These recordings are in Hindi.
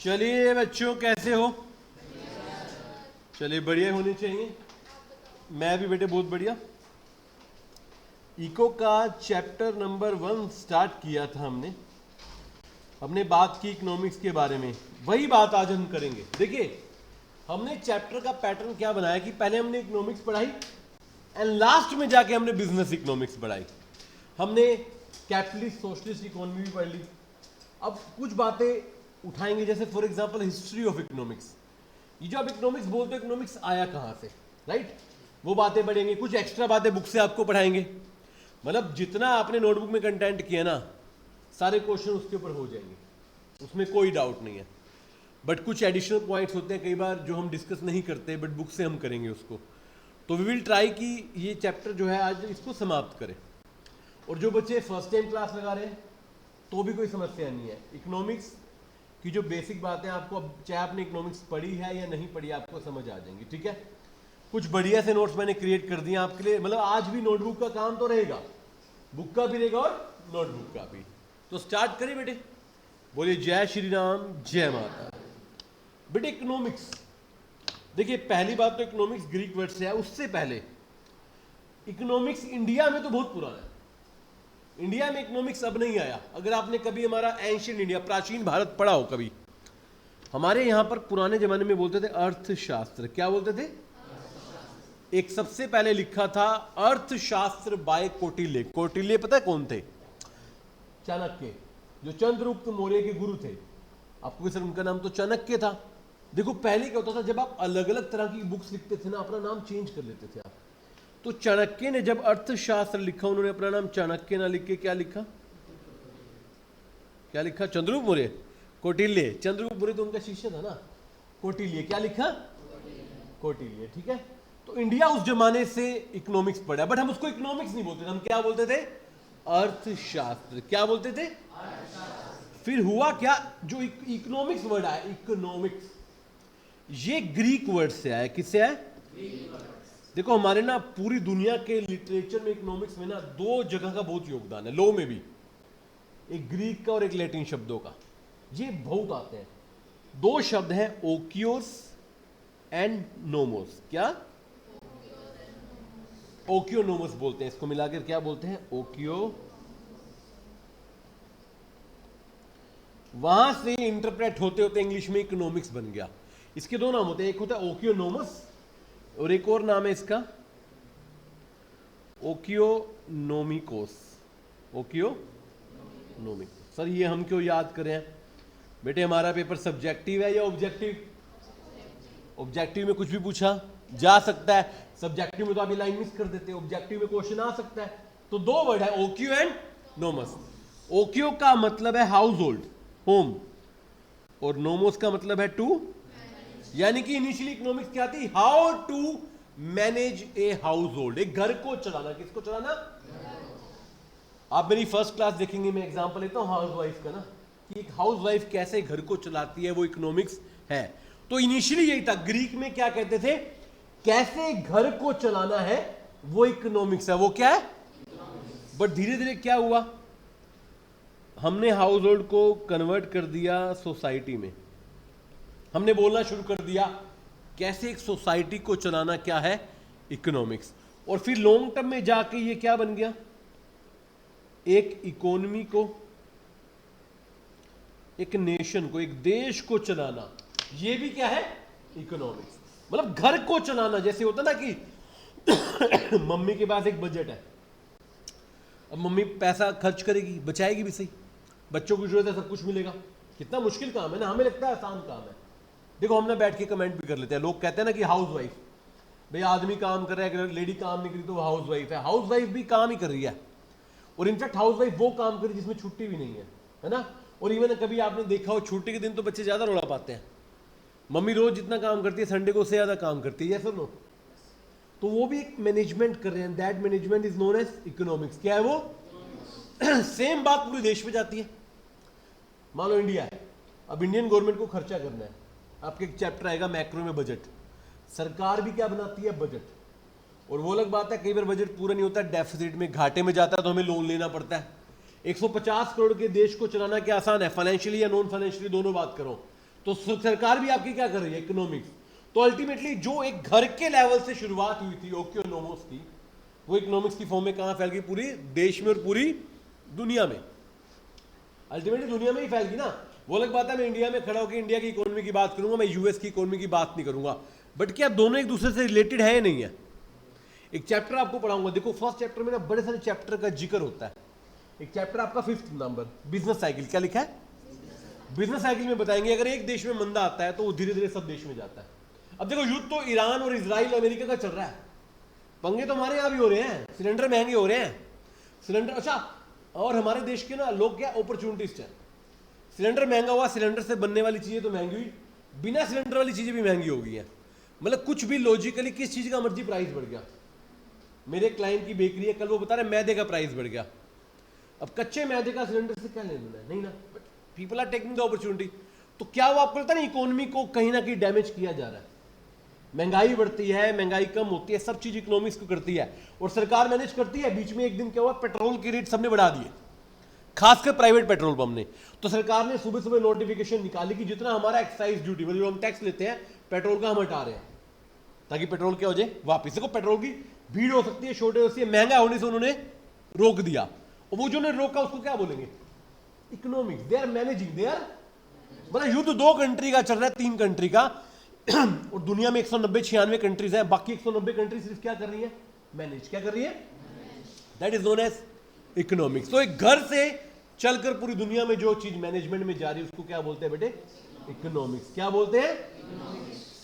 चलिए बच्चों, कैसे हो? चलिए, बढ़िया होने चाहिए। मैं भी बेटे बहुत बढ़िया। इको का चैप्टर नंबर 1 स्टार्ट किया था हमने बात की इकोनॉमिक्स के बारे में। वही बात आज हम करेंगे। देखिए, हमने चैप्टर का पैटर्न क्या बनाया कि पहले हमने इकोनॉमिक्स पढ़ाई एंड लास्ट में जाके हमने बिजनेस इकोनॉमिक्स पढ़ाई। हमने कैपिटलिस्ट सोशलिस्ट इकोनॉमी भी पढ़ ली। अब कुछ बातें उठाएंगे, जैसे for example history of economics. ये जो आप इकोनॉमिक्स बोलते हो, इकोनॉमिक्स आया कहाँ से, राइट? वो बातें पढ़ेंगे। कुछ एक्स्ट्रा बातें बुक से आपको पढ़ाएंगे। मतलब जितना आपने नोटबुक में कंटेंट किया ना, सारे क्वेश्चन उसके ऊपर हो जाएंगे, उसमें कोई डाउट नहीं है। बट कुछ एडिशनल पॉइंट्स होते हैं कई बार जो हम डिस्कस नहीं करते, बट बुक से हम करेंगे उसको। तो वी विल ट्राई कि ये चैप्टर जो है आज इसको समाप्त करें। और जो बच्चे फर्स्ट टाइम क्लास लगा रहे हैं तो भी कोई समस्या नहीं है। इकोनॉमिक्स की जो बेसिक बातें आपको, अब चाहे आपने इकोनॉमिक्स पढ़ी है या नहीं पढ़ी, आपको समझ आ जाएंगी, ठीक है? कुछ बढ़िया से नोट्स मैंने क्रिएट कर दिए आपके लिए। मतलब आज भी नोटबुक का काम तो रहेगा, बुक का भी रहेगा और नोटबुक का भी। तो स्टार्ट करें बेटे। बोलिए जय श्री राम, जय माता। बेटे इकोनॉमिक्स, देखिए पहली बात तो इकोनॉमिक्स ग्रीक वर्ड से है। उससे पहले इकोनॉमिक्स इंडिया में तो बहुत पुराना है। इंडिया में इकोनॉमिक्स अब नहीं आया। अगर आपने कभी हमारा एंशियंट इंडिया, प्राचीन भारत पढ़ा हो कभी, हमारे यहां पर पुराने जमाने में बोलते थे अर्थशास्त्र। क्या बोलते थे? एक सबसे पहले लिखा था अर्थशास्त्र बाय कौटिल्य। कौटिल्य पता है कौन थे? चाणक्य, जो चंद्रगुप्त मौर्य के गुरु थे। आपको सर उनका नाम तो चाणक्य था। देखो पहले क्या होता था, जब आप अलग अलग तरह की बुक्स लिखते थे ना, अपना नाम चेंज कर लेते थे आप। तो चाणक्य ने जब अर्थशास्त्र लिखा, उन्होंने अपना नाम चाणक्य ना लिख के क्या लिखा? क्या लिखा? चंद्रगुप्त मौर्य। कौटिल्य, चंद्रगुप्त मौर्य तो उनका शिष्य था ना। कौटिल्य, क्या लिखा? कौटिल्य, ठीक है? तो इंडिया उस जमाने से इकोनॉमिक्स पढ़ा, बट हम उसको इकोनॉमिक्स नहीं बोलते थे। हम क्या बोलते थे? अर्थशास्त्र। क्या बोलते थे? फिर हुआ क्या, जो इकोनॉमिक्स वर्ड आया, इकोनॉमिक्स, ये ग्रीक वर्ड से आया। किससे आया? देखो हमारे ना पूरी दुनिया के लिटरेचर में, इकोनॉमिक्स में ना दो जगह का बहुत योगदान है, लॉ में भी। एक ग्रीक का और एक लैटिन शब्दों का। ये बहुत आते हैं। दो शब्द हैं, ओकियोस एंड नोमोस। क्या? ओकियोनोमस बोलते हैं इसको, मिलाकर क्या बोलते हैं? ओकियो। वहां से इंटरप्रेट होते होते इंग्लिश में इकोनॉमिक्स बन गया। इसके दो नाम होते हैं, एक होता है ओकियोनोमस और एक और नाम है इसका ओकियोनोमिकोस। ओकियोनोमिकोस। सर ये हम क्यों याद करें? बेटे हमारा पेपर सब्जेक्टिव है या ऑब्जेक्टिव? ऑब्जेक्टिव में कुछ भी पूछा जा सकता है। सब्जेक्टिव में तो आप ये लाइन मिस कर देते हैं, ऑब्जेक्टिव में क्वेश्चन आ सकता है। तो दो वर्ड है, ओकियो एंड नोमस। ओकियो का मतलब है हाउस होल्ड, होम, और नोमोस का मतलब है टू। यानी कि इनिशियली इकोनॉमिक्स क्या थी? How to manage a household, एक घर को चलाना। किसको चलाना? आप मेरी फर्स्ट क्लास देखेंगे, मैं एग्जांपल लेता हूं हाउस वाइफ का ना, कि एक हाउस वाइफ कैसे घर को चलाती है, वो इकोनॉमिक्स है। तो इनिशियली यही था। ग्रीक में क्या कहते थे? कैसे घर को चलाना है, वो इकोनॉमिक्स है। वो क्या है? बट धीरे धीरे क्या हुआ, हमने हाउस होल्ड को कन्वर्ट कर दिया सोसाइटी में। हमने बोलना शुरू कर दिया कैसे एक सोसाइटी को चलाना क्या है? इकोनॉमिक्स। और फिर लॉन्ग टर्म में जाके ये क्या बन गया? एक इकोनॉमी को, एक नेशन को, एक देश को चलाना, ये भी क्या है? इकोनॉमिक्स। मतलब घर को चलाना। जैसे होता ना कि मम्मी के पास एक बजट है, अब मम्मी पैसा खर्च करेगी, बचाएगी भी सही। बच्चों की जरूरत है, सब कुछ मिलेगा। कितना मुश्किल काम है ना, हमें लगता है आसान काम है। देखो हम ना बैठ के कमेंट भी कर लेते हैं। लोग कहते हैं ना कि हाउस वाइफ, भाई आदमी काम कर रहा है, लेडी काम नहीं करी तो हाउस वाइफ है। हाउस वाइफ भी काम ही कर रही है। और इनफैक्ट हाउस वाइफ वो काम करी जिसमें छुट्टी भी नहीं है ना? और इवन कभी आपने देखा हो, छुट्टी के दिन तो बच्चे ज्यादा रौला पाते हैं। मम्मी रोज जितना काम करती है, संडे को उससे ज्यादा काम करती है, नो? तो वो भी एक मैनेजमेंट कर रहे हैं। That management is known as economics. क्या है वो? सेम बात पूरे देश में जाती है। मान लो इंडिया है, अब इंडियन गवर्नमेंट को खर्चा करना है। आपके एक चैप्टर आएगा मैक्रो में, बजट। सरकार भी क्या बनाती है? बजट। और वो अलग बात है, कई बार बजट पूरा नहीं होता, डेफिसिट में, घाटे में जाता है, तो हमें लोन लेना पड़ता है। 150 करोड़ के देश को चलाना क्या आसान है? फाइनेंशियली या नॉन फाइनेंशियली, दोनों बात करो। तो सरकार भी आपकी क्या कर रही है, इकोनॉमिक्स। तो अल्टीमेटली जो एक घर के लेवल से शुरुआत हुई थी ओकियोनोमोस की, वो इकोनॉमिक्स की फॉर्म में कहां फैल गई, पूरी देश में और पूरी दुनिया में। अल्टीमेटली दुनिया में ही फैल गई ना। वो अलग बात है मैं इंडिया में खड़ा होकर इंडिया की इकोनॉमी की बात करूंगा, मैं यूएस की इकोनॉमी की बात नहीं करूंगा, बट क्या दोनों एक दूसरे से रिलेटेड है या नहीं है। एक चैप्टर आपको पढ़ाऊंगा, देखो फर्स्ट चैप्टर में ना बड़े सारे चैप्टर का जिक्र होता है। एक चैप्टर आपका 5th नंबर, बिजनेस साइकिल, क्या लिखा है, बिजनेस साइकिल में बताएंगे अगर एक देश में मंदा आता है तो वो धीरे धीरे सब देश में जाता है। अब देखो युद्ध तो ईरान और इजराइल अमेरिका का चल रहा है, पंगे तो हमारे यहां भी हो रहे हैं, सिलेंडर महंगे हो रहे हैं, सिलेंडर अच्छा, और हमारे देश के ना लोग क्या अपॉर्चुनिटिस्ट है, सिलेंडर महंगा हुआ, सिलेंडर से बनने वाली चीजें तो महंगी हुई, बिना सिलेंडर वाली चीजें भी महंगी हो गई है। मतलब कुछ भी लॉजिकली किस चीज का मर्जी प्राइस बढ़ गया। मेरे क्लाइंट की बेकरी है, कल वो बता रहे मैदे का प्राइस बढ़ गया। अब कच्चे मैदे का सिलेंडर से क्या लेना है, नहीं ना, but people are taking the opportunity. तो क्या वो आपको लगता है इकोनॉमी को कहीं ना कहीं डैमेज किया जा रहा है, महंगाई बढ़ती है, महंगाई कम होती है, सब चीज इकोनॉमिक्स को करती है और सरकार मैनेज करती है। बीच में एक दिन क्या हुआ, पेट्रोल के रेट सबने बढ़ा दिए, खासकर प्राइवेट पेट्रोल पंप ने। तो सरकार ने सुबह सुबह नोटिफिकेशन निकाली कि जितना हमारा एक्साइज ड्यूटी, मतलब जो हम टैक्स लेते हैं पेट्रोल का, हम हटा रहे हैं, ताकि पेट्रोल क्या हो जाए वापिस। देखो पेट्रोल की भीड़ हो सकती है, शॉर्टेज हो सकती है, महंगा होने से उन्होंने रोक दिया, और वो जो ने रोका उसको क्या बोलेंगे, economics. They are managing, they are, मतलब युद्ध 2 कंट्री का चल रहा है, 3 कंट्री का, और दुनिया में 190-96 कंट्रीज हैं, बाकी 190 कंट्री सिर्फ क्या कर रही है, मैनेज, क्या कर रही है, that is known as economics. तो एक घर से चलकर पूरी दुनिया में जो चीज मैनेजमेंट में जा रही है उसको क्या बोलते हैं बेटे, इकोनॉमिक्स। क्या बोलते हैं,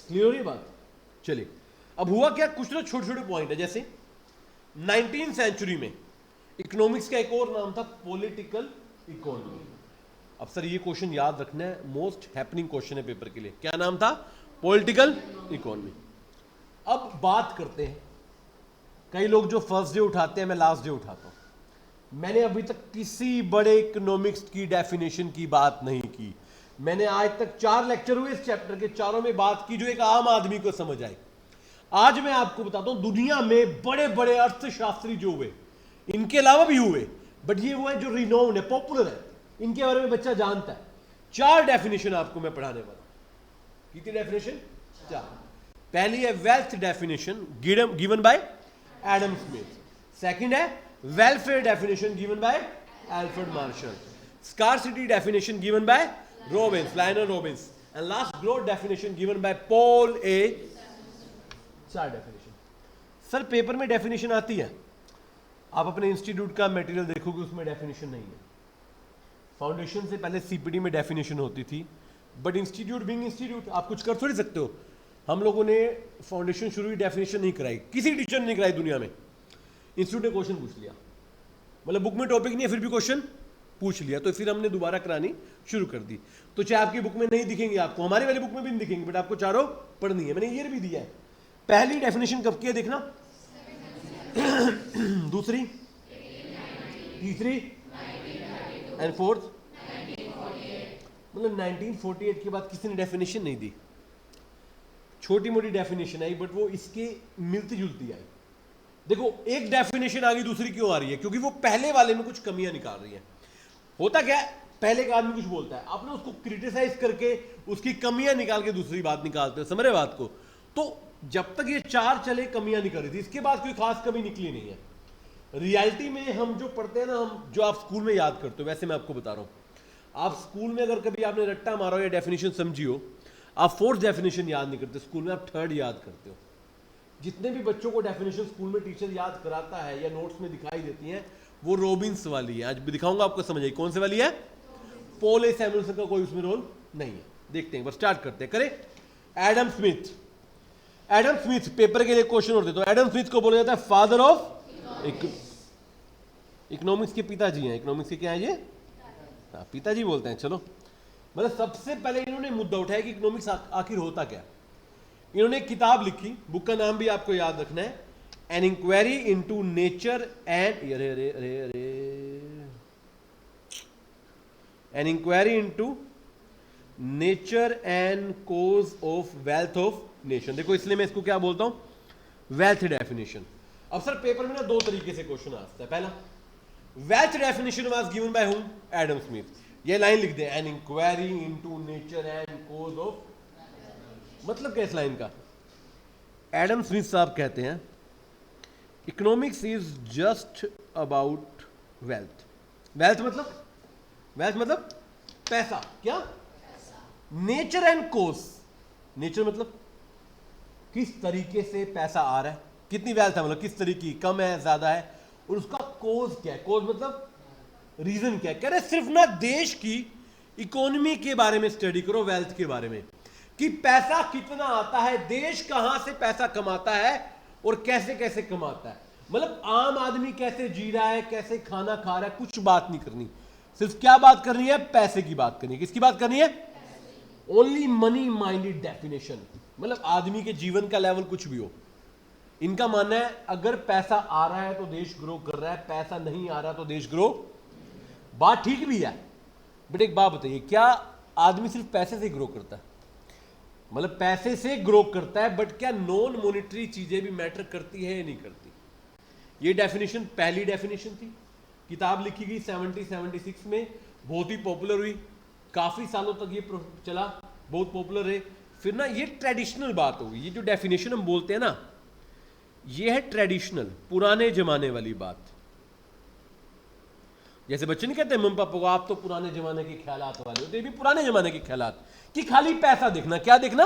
क्लियर है बात। चलिए अब हुआ क्या, कुछ तो छोटे छोटे पॉइंट है, जैसे 19th सेंचुरी में इकोनॉमिक्स का एक और नाम था पॉलिटिकल इकोनॉमी। अब सर ये क्वेश्चन याद रखना है, मोस्ट हैपनिंग क्वेश्चन है पेपर के लिए, क्या नाम था, पॉलिटिकल इकोनॉमी। अब बात करते हैं, कई लोग जो फर्स्ट डे उठाते हैं, मैं लास्ट डे उठाता हूं। मैंने अभी तक किसी बड़े इकोनॉमिक्स की डेफिनेशन की बात नहीं की। मैंने आज तक 4 लेक्चर हुए इस चैप्टर के, चारों में बात की जो एक आम आदमी को समझ आए। आज मैं आपको बताता हूं दुनिया में बड़े बड़े अर्थशास्त्री जो हुए, इनके अलावा भी हुए, बट ये वो है जो रिनोन है, पॉपुलर है, इनके बारे में बच्चा जानता है। 4 डेफिनेशन आपको मैं पढ़ाने वाला हूं। कितनी डेफिनेशन, 4। पहली है wealth definition given by Adam Smith. Second है welfare definition given by Alfred Marshall. Scarcity definition given by Robbins, Lionel Robbins, and last growth definition given by Paul A. 4 डेफिनेशन। सर पेपर में डेफिनेशन आती है, आप अपने इंस्टीट्यूट का मटेरियल देखोगे उसमें डेफिनेशन नहीं है। फाउंडेशन से पहले सीपीटी में डेफिनेशन होती थी, बट इंस्टीट्यूट बीइंग इंस्टीट्यूट आप कुछ कर थोड़ी सकते हो। हम लोगों ने फाउंडेशन शुरू ही डेफिनेशन नहीं कराई, किसी टीचर ने नहीं कराई दुनिया में। इंस्टीट्यूट ने क्वेश्चन पूछ लिया, मतलब बुक में टॉपिक नहीं है फिर भी क्वेश्चन पूछ लिया, तो फिर हमने दोबारा करानी शुरू कर दी। तो चाहे आपकी बुक में नहीं दिखेंगे, आपको हमारी वाली बुक में भी नहीं दिखेंगे, बट आपको चारों पढ़नी है। मैंने ईयर भी दिया है। पहली डेफिनेशन कब की है देखना, दूसरी, तीसरी एंड फोर्थ, मतलब 1948 के बाद किसी ने डेफिनेशन नहीं दी। छोटी मोटी डेफिनेशन आई, बट वो इसके मिलती जुलती आई। देखो एक डेफिनेशन आ गई, दूसरी क्यों आ रही है, क्योंकि वो पहले वाले में कुछ कमियां निकाल रही है। होता क्या है, पहले का आदमी कुछ बोलता है, आपने उसको क्रिटिसाइज करके उसकी कमियां निकाल के दूसरी बात निकालते हो, समझ रहे बात को। तो जब तक ये 4 चले कमियां निकल रही थी, इसके बाद कोई खास कमी निकली नहीं है। रियलिटी में हम जो पढ़ते हैं ना, हम जो आप स्कूल में याद करते हो, वैसे मैं आपको बता रहा हूँ, आप स्कूल में अगर कभी आपने रट्टा मारा हो या डेफिनेशन समझी हो, आप 4th डेफिनेशन याद नहीं करते, स्कूल में आप 3rd याद करते हो। जितने भी बच्चों को डेफिनेशन स्कूल में टीचर याद कराता है या नोट्स में दिखाई देती हैं, वो रॉबिन्स वाली है। आज भी दिखाऊंगा आपको, समझ आई कौन से वाली है। पॉल ए सैमुअल्सन का कोई उसमें रोल नहीं है। देखते हैं, बस स्टार्ट करते हैं। करें Adam Smith. Adam Smith paper के लिए क्वेश्चन और देता हूं। एडम स्मिथ को बोला जाता है फादर ऑफ इकोनॉमिक्स के पिताजी हैं। इकोनॉमिक्स के क्या है ये, पिताजी बोलते हैं। चलो, मतलब सबसे पहले इन्होंने मुद्दा उठाया कि इकोनॉमिक्स आखिर होता क्या। इन्होंने एक किताब लिखी, बुक का नाम भी आपको याद रखना है, an inquiry into nature and an inquiry into nature and cause of wealth of nation. देखो इसलिए मैं इसको क्या बोलता हूं, वेल्थ डेफिनेशन। अब सर पेपर में ना 2 तरीके से क्वेश्चन आता है। पहला, wealth definition was given by hmm, Adam Smith. ये लाइन लिख दे, an inquiry into nature and cause of, मतलब क्या इस लाइन का? एडम स्मिथ साहब कहते हैं economics is just about wealth. Wealth मतलब पैसा, क्या? Nature and cause. नेचर मतलब किस तरीके से पैसा आ रहा है, कितनी वेल्थ है, मतलब किस तरीके की, कम है ज्यादा है, और उसका कोज क्या है। कोज मतलब रीजन क्या है। कह रहे सिर्फ ना देश की इकोनॉमी के बारे में स्टडी करो, वेल्थ के बारे में, कि पैसा कितना आता है, देश कहां से पैसा कमाता है और कैसे कैसे कमाता है, मतलब आम आदमी कैसे जी रहा है, कैसे खाना खा रहा है, कुछ बात नहीं करनी। सिर्फ क्या बात करनी है? पैसे की बात करनी है। किसकी बात करनी है? ओनली मनी माइंडेड डेफिनेशन, मतलब आदमी के जीवन का लेवल कुछ भी हो। इनका मानना है अगर पैसा आ रहा है तो देश ग्रो कर रहा है, पैसा नहीं आ रहा तो देश ग्रो, बात ठीक भी है, बट एक बात बताइए, क्या आदमी सिर्फ पैसे से ग्रो करता है? मतलब पैसे से ग्रो करता है, बट क्या नॉन मॉनिटरी चीजें भी मैटर करती है या नहीं करती? ये डेफिनेशन पहली डेफिनेशन थी, किताब लिखी गई 76 में, बहुत ही पॉपुलर हुई, काफी सालों तक ये चला, बहुत पॉपुलर है। फिर ना ये ट्रेडिशनल बात होगी, ये जो डेफिनेशन हम बोलते हैं ना, ये है ट्रेडिशनल, पुराने जमाने वाली बात। जैसे बच्चे नहीं कहते मम्मी पापा को आप तो पुराने जमाने के ख्यालात वाले हो, तो ये भी पुराने जमाने के ख्यालात कि खाली पैसा देखना। क्या देखना?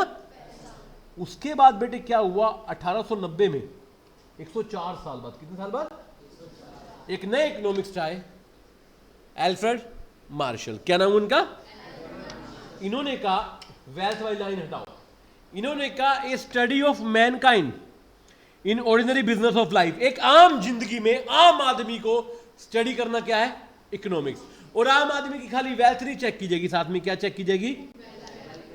उसके बाद बेटे क्या हुआ, 1890 में, 104 साल बाद, कितने साल बाद, एक नए इकोनॉमिक्स आए, एल्फ्रेड मार्शल। क्या नाम उनका? इन्होंने कहा वेल्थ वाली लाइन हटाओ, इन्होंने कहा a study of mankind in ordinary business of life. एक आम जिंदगी में आम आदमी को स्टडी करना क्या है? इकोनॉमिक्स। और आम आदमी की खाली वेल्थ नहीं चेक की जाएगी, साथ में क्या चेक की जाएगी?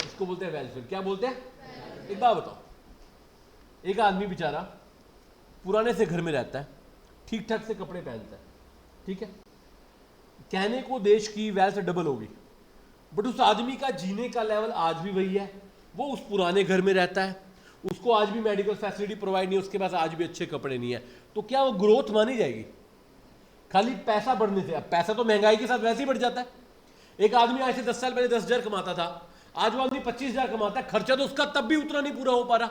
इसको बोलते हैं वेल्फेयर। क्या बोलते हैं? एक बात बताओ, एक आदमी बेचारा पुराने से घर में रहता है, ठीक ठाक से कपड़े पहनता है, ठीक है, कहने को देश की वेल्थ डबल होगी, बट उस आदमी का जीने का लेवल आज भी वही है, वो उस पुराने घर में रहता है, उसको आज भी मेडिकल फैसिलिटी प्रोवाइड नहीं है, उसके पास आज भी अच्छे कपड़े नहीं है, तो क्या वो ग्रोथ मानी जाएगी? खाली पैसा बढ़ने से। अब पैसा तो महंगाई के साथ वैसे ही बढ़ जाता है। एक आदमी आज से 10 साल पहले 10,000 कमाता था, आज वो आदमी 25,000 कमाता है, खर्चा तो उसका तब भी उतना नहीं पूरा हो पा रहा,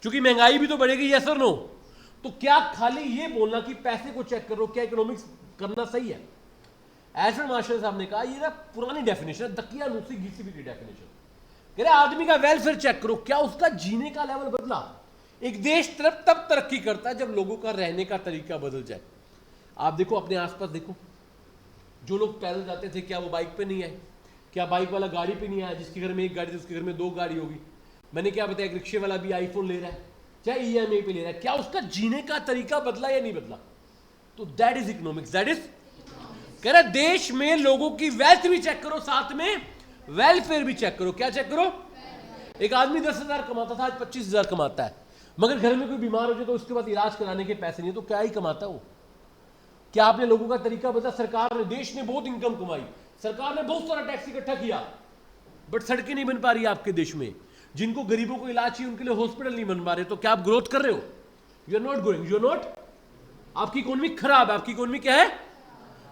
क्योंकि महंगाई भी तो बढ़ेगी, यस और नो? तो क्या खाली ये बोलना कि पैसे को चेक करो, क्या इकोनॉमिक्स करना सही है? एल्फ्रेड मार्शल साहब ने कहा ये ना पुरानी डेफिनेशन है, दकियानूसी घिसी पिटी डेफिनेशन। कह रहे आदमी का वेलफेयर चेक करो, क्या उसका जीने का लेवल बदला? एक देश तब तरक्की करता है जब लोगों का रहने का तरीका बदल जाए। आप देखो अपने आसपास देखो, जो लोग पैदल जाते थे क्या वो बाइक पे नहीं आए? क्या बाइक वाला गाड़ी पे नहीं आया? जिसके घर में एक गाड़ी थी उसके घर में 2 गाड़ी होगी। मैंने क्या बताया, एक रिक्शे वाला भी आईफोन ले रहा है, चाहे ईएमआई पे ले रहा है, क्या उसका जीने का तरीका बदला या नहीं बदला? तो that is economics, that is. कह रहा देश में लोगों की वेल्थ भी चेक करो, साथ में वेलफेयर भी चेक करो। क्या चेक करो? एक आदमी 10,000 कमाता था, आज 25,000 कमाता है, मगर घर में कोई बीमार हो जाए तो उसके बाद इलाज कराने के पैसे नहीं, तो क्या ही कमाता वो? क्या आपने लोगों का तरीका बदला? सरकार ने, देश ने बहुत इनकम कमाई, सरकार ने बहुत सारा टैक्स इकट्ठा किया, बट सड़कें नहीं बन पा रही आपके देश में। जिनको गरीबों को इलाज चाहिए उनके लिए हॉस्पिटल नहीं बन पा रहे, तो क्या आप ग्रोथ कर रहे हो? You are not growing, you are not. आपकी इकोनॉमी खराब है। आपकी इकोनॉमी क्या है?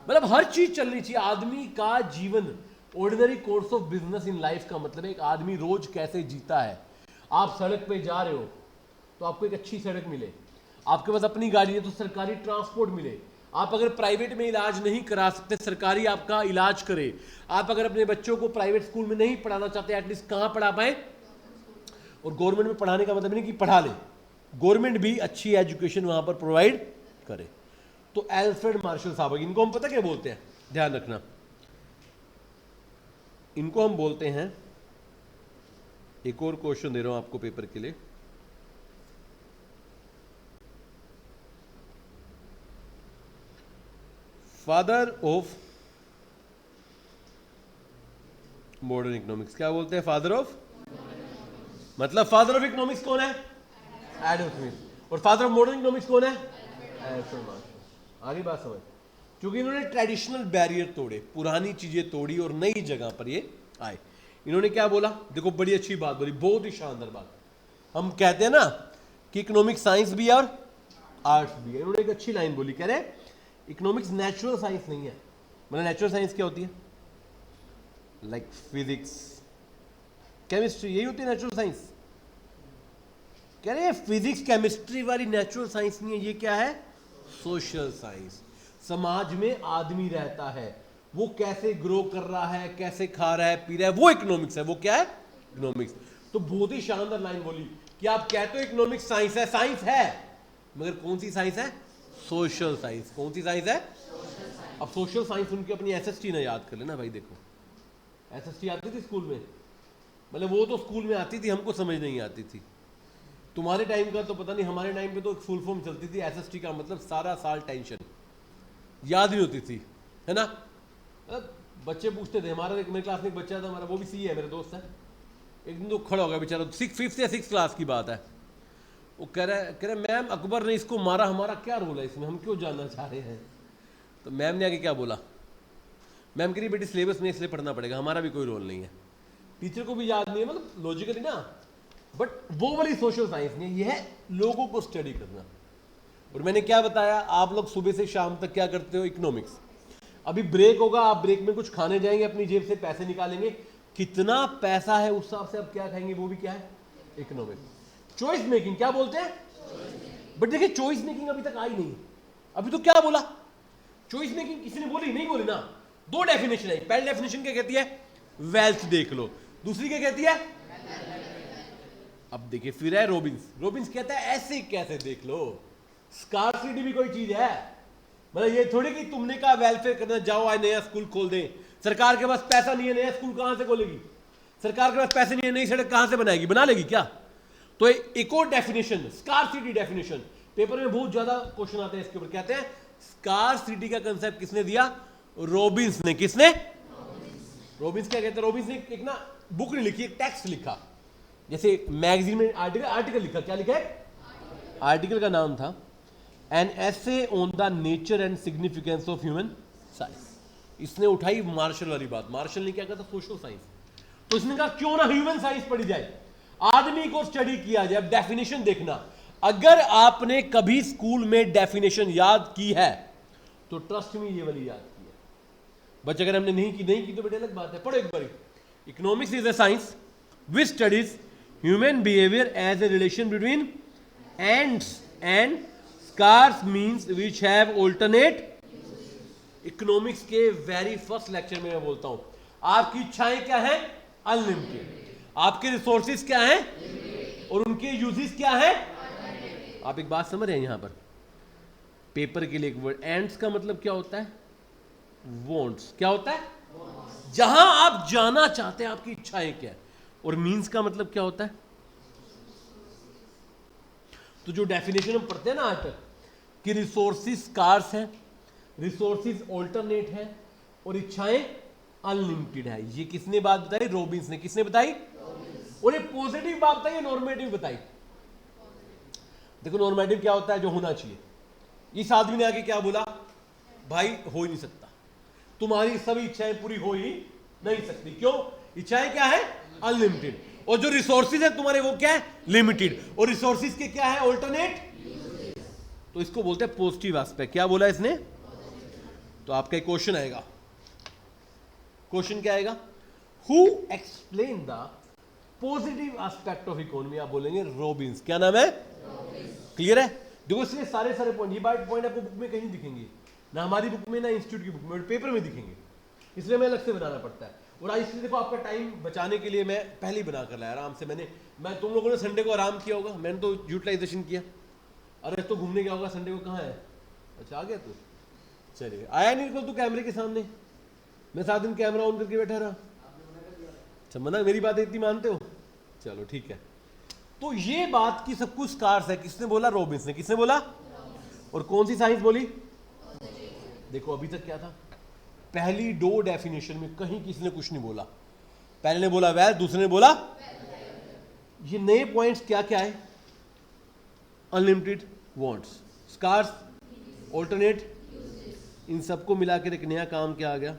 मतलब हर चीज चलनी चाहिए। आदमी का जीवन, ordinary course of business in life का मतलब है एक आदमी रोज कैसे जीता है। आप सड़क पे जा रहे हो तो आपको एक अच्छी सड़क मिले, आपके पास अपनी गाड़ी है तो सरकारी ट्रांसपोर्ट मिले, आप अगर प्राइवेट में इलाज नहीं करा सकते सरकारी आपका इलाज करे, आप अगर अपने बच्चों को प्राइवेट स्कूल में नहीं पढ़ाना चाहते एटलीस्ट कहां पढ़ा पाए? और गवर्नमेंट में पढ़ाने का मतलब नहीं कि पढ़ा ले, गवर्नमेंट भी अच्छी एजुकेशन वहां पर प्रोवाइड करे। तो एल्फ्रेड मार्शल साहब, इनको हम पता क्या बोलते हैं, ध्यान रखना, इनको हम बोलते हैं, एक और क्वेश्चन दे रहा हूं आपको पेपर के लिए, फादर ऑफ मॉडर्न इकोनॉमिक्स। क्या बोलते हैं? फादर ऑफ, मतलब फादर ऑफ इकोनॉमिक्स कौन है? Adam Smith. और फादर ऑफ मॉडर्न इकोनॉमिक्स कौन है? Alfred Marshall. आगे बात समझ, क्योंकि इन्होंने ट्रेडिशनल बैरियर तोड़े, पुरानी चीजें तोड़ी और नई जगह पर ये आए। इन्होंने क्या बोला? देखो बड़ी अच्छी बात बोली, बहुत ही शानदार बात। हम कहते हैं ना कि इकोनॉमिक्स साइंस भी है और आर्ट्स भी है। इन्होंने एक अच्छी लाइन बोली, कह रहे इकोनॉमिक्स नेचुरल साइंस नहीं है। मतलब नेचुरल साइंस क्या होती है? लाइक फिजिक्स, केमिस्ट्री, यही होती है नेचुरल साइंस। कह रहे हैं फिजिक्स केमिस्ट्री वाली नेचुरल साइंस नहीं है, ये क्या है? Social science. समाज में आदमी रहता है, वो कैसे ग्रो कर रहा है, कैसे खा रहा है, पी रहा है, वो इकोनॉमिक्स है। वो क्या है? इकोनॉमिक्स। तो बहुत ही शानदार लाइन बोली कि आप कहते हो इकोनॉमिक्स साइंस है, साइंस है, मगर कौन सी साइंस है? Social science. कौन सी साइंस है? अब सोशल साइंस उनकी अपनी एसएसटी ना याद कर लेना भाई। देखो एसएसटी आती थी स्कूल में, मतलब वो तो स्कूल में आती थी, हमको समझ नहीं आती थी। तुम्हारे टाइम का तो पता नहीं, हमारे टाइम पे तो एक फुल फॉर्म चलती थी एसएसटी का मतलब सारा साल टेंशन, याद नहीं होती थी, है ना? बच्चे पूछते थे, हमारा एक मेरे क्लास में एक बच्चा था हमारा, वो भी सी है, मेरा दोस्त है, एक दिन तो खड़ा हो गया बेचारा, 5th या 6th क्लास की बात है। वो कह रहा मैम अकबर ने इसको मारा, हमारा क्या रोल है इसमें, हम क्यों जानना चाह रहे हैं? तो मैम ने आगे क्या बोला? मैम कह रही बेटी सिलेबस में इसलिए पढ़ना पड़ेगा, हमारा भी कोई रोल नहीं है। टीचर को भी याद नहीं है, मतलब लॉजिकली ना, बट वो वाली सोशल साइंस नहीं है, ये है लोगों को स्टडी करना। और मैंने क्या बताया, आप लोग सुबह से शाम तक क्या करते हो? इकोनॉमिक्स। अभी ब्रेक होगा, आप ब्रेक में कुछ खाने जाएंगे, अपनी जेब से पैसे निकालेंगे, कितना पैसा है उस हिसाब से आप क्या खाएंगे, वो भी क्या है? इकोनॉमिक्स। चॉइस मेकिंग क्या बोलते हैं? बट देखिए चॉइस मेकिंग अभी तक आई नहीं। अभी तो क्या बोला? चॉइस मेकिंग किसी ने बोली? नहीं बोली ना। दो डेफिनेशन है, पहली डेफिनेशन क्या कहती है? वेल्थ देख लो। दूसरी क्या कहती है? अब देखिए फिर है रॉबिन्स। रॉबिन्स कहता है ऐसे कैसे देख लो, स्कार्सिटी भी कोई चीज है। मतलब ये थोड़ी कि तुमने कहा वेलफेयर करना, जाओ आज नया स्कूल खोल दें, सरकार के पास पैसा नहीं है, नया स्कूल कहां से खोलेगी? सरकार के पास पैसे नहीं है, नई सड़क कहां से बनाएगी? बना लेगी क्या? तो एक और डेफिनेशन, स्कार्सिटी डेफिनेशन, पेपर में बहुत ज्यादा क्वेश्चन आते हैं इसके ऊपर। कहते हैं स्कार्सिटी का कंसेप्ट किसने दिया? रॉबिन्स ने। किसने? रॉबिन्स। क्या कहते हैं? रॉबिन्स ने एक ना बुक नहीं लिखी, एक टेक्स्ट लिखा, जैसे मैगजीन में आर्टिकल लिखा। क्या लिखा है? आर्टिकल का नाम था an essay on the nature and significance of human science. इसने उठाई मार्शल वाली बात। मार्शल ने क्या कहा था? Social science. तो इसने कहा क्यों ना ह्यूमन साइंस पढ़ी जाए, आदमी को स्टडी किया जाए। अब डेफिनेशन देखना, अगर आपने कभी स्कूल में डेफिनेशन याद की है तो ट्रस्ट में ये वाली याद की है। बच्चे अगर हमने नहीं की तो बेटे अलग बात है, पढ़ो एक बार। Economics is a science which studies human behaviour as a relation between ends and scarce means which have alternate. Economics के वेरी फर्स्ट लेक्चर में मैं बोलता हूं आपकी इच्छाएं क्या है? अनलिमिटेड। आपके रिसोर्सेज क्या हैं? और उनके यूजेस क्या हैं? आप एक बात समझ रहे हैं? यहां पर पेपर के लिए एक वर्ड, एंड्स का मतलब क्या होता है? वॉन्ट्स। क्या होता है? जहां आप जाना चाहते हैं, आपकी इच्छाएं क्या है। और मीन्स का मतलब क्या होता है? तो जो डेफिनेशन हम पढ़ते हैं ना आज तक कि रिसोर्सेज स्कार्स है, रिसोर्सेज ऑल्टरनेट है और इच्छाएं अनलिमिटेड है, ये किसने बात बताई? रॉबिन्स ने। किसने बताई? और ये पॉजिटिव बात बताई या नॉर्मेटिव बताई? देखो नॉर्मेटिव क्या होता है? जो होना चाहिए। इस आदमी ने आके क्या बोला? भाई हो ही नहीं सकता, तुम्हारी सभी इच्छाएं पूरी हो ही नहीं सकती। क्यों? इच्छाएं क्या है? अनलिमिटेड। और जो रिसोर्सेज है तुम्हारे वो क्या है? लिमिटेड। और रिसोर्सेज के क्या है? ऑल्टरनेट। तो इसको बोलते हैं पॉजिटिव एस्पेक्ट। क्या बोला इसने? तो आपका एक क्वेश्चन आएगा। क्वेश्चन क्या आएगा? Who explain the positive aspect of economy? आप बोलेंगे रॉबिन्स। क्या नाम है? क्लियर है? देखो इसलिए सारे पॉइंट, ये पॉइंट आपको बुक में कहीं दिखेंगे ना, हमारी बुक में ना इंस्टीट्यूट की बुक में, पेपर में दिखेंगे, इसलिए मैं अलग से बनाना पड़ता है। और आज इसलिए देखो आपका टाइम बचाने के लिए मैं पहले ही बना कर लाया आराम से। मैं तुम लोगों ने संडे को आराम किया होगा, मैंने तो यूटिलाइजेशन किया। अरे तो घूमने गया होगा संडे को, कहाँ है? अच्छा आ गया तू, चलिए आया नहीं तो तू कैमरे के सामने, मैं 7 दिन कैमरा ऑन करके बैठा रहा। अच्छा मना, मेरी बात इतनी मानते हो? चलो ठीक है। तो ये बात की सब कुछ स्कार्स है। किसने बोला? रॉबिन्स ने। किसने बोला? और कौन सी साइंस बोली? देखो अभी तक क्या था? पहली 2 डेफिनेशन में कहीं किसी ने कुछ नहीं बोला। पहले ने बोला वेल्थ, दूसरे ने बोला। ये नए पॉइंट्स क्या क्या है? अनलिमिटेड, वांट्स, स्कार्स, ऑल्टरनेट, इन सबको मिलाकर एक नया काम क्या आ गया?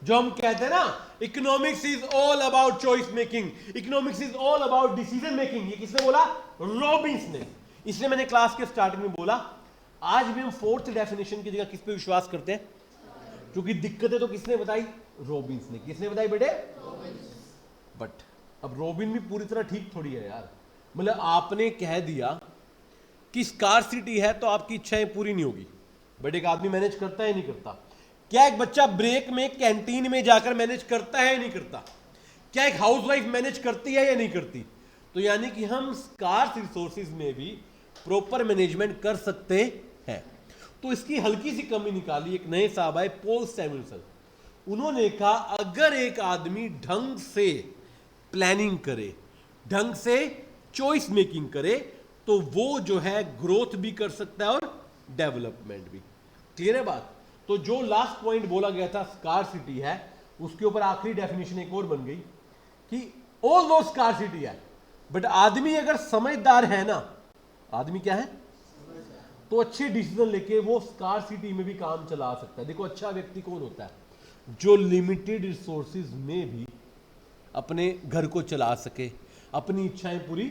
जो हम कहते हैं ना economics is all about choice making, economics is all about decision making. ये किसने बोला? रॉबिन्स ने। इसलिए मैंने क्लास के स्टार्टिंग में बोला आज भी हम 4th डेफिनेशन की जगह किस पे विश्वास करते हैं? क्योंकि दिक्कतें तो किसने बताई? रॉबिन्स ने। किसने बताई बेटे? बट अब रॉबिन भी पूरी तरह ठीक थोड़ी है यार। मतलब आपने कह दिया कि स्कार्सिटी है तो आपकी इच्छाएं पूरी नहीं होगी, बट एक आदमी मैनेज करता है नहीं करता? क्या एक बच्चा ब्रेक में कैंटीन में जाकर मैनेज करता है या नहीं करता? क्या एक हाउसवाइफ मैनेज करती है या नहीं करती? तो यानी कि हम स्कार्स रिसोर्सेज में भी प्रॉपर मैनेजमेंट कर सकते हैं। तो इसकी हल्की सी कमी निकाली एक नए साहब आए, पॉल सैमुएल्सन। उन्होंने कहा अगर एक आदमी ढंग से प्लानिंग करे, ढंग से चॉइस मेकिंग करे, तो वो जो है ग्रोथ भी कर सकता है और डेवलपमेंट भी। क्लियर है बात? तो जो लास्ट पॉइंट बोला गया था स्कार्सिटी है, उसके ऊपर आखिरी डेफिनेशन एक और बन गई कि ऑल दो स्कार्सिटी है, बट आदमी अगर समझदार है ना, आदमी क्या है? तो अच्छे डिसीजन लेके वो स्कार्सिटी में भी काम चला सकता है। देखो अच्छा व्यक्ति कौन होता है? जो लिमिटेड रिसोर्सेज में भी अपने घर को चला सके, अपनी इच्छाएं पूरी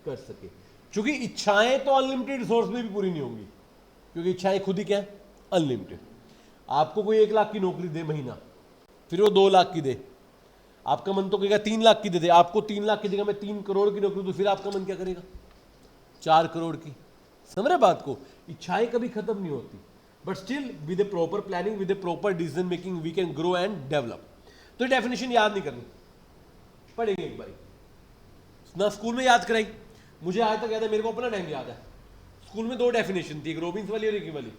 कर सके। क्योंकि इच्छाएं तो अनलिमिटेड रिसोर्स में भी पूरी नहीं होंगी, क्योंकि इच्छाएं खुद ही क्या है? अनलिमिटेड। आपको कोई 1 लाख की नौकरी दे महीना, फिर वो 2 लाख की दे, आपका मन तो कहेगा 3 लाख की दे दे। आपको 3 लाख की जगह मैं 3 करोड़ की नौकरी दूं, फिर आपका मन क्या करेगा? 4 करोड़ की। समझ रहे बात को? इच्छाएं कभी खत्म नहीं होती, but still with a proper planning, with a proper decision making we can grow and develop. तो ये डेफिनेशन याद नहीं करनी, पढ़ेंगे एक बार ना। स्कूल में याद कराई, मुझे आज तक याद है, मेरे को अपना टाइम याद है। स्कूल में 2 डेफिनेशन थी, एक रॉबिन्स वाली और एक वाली।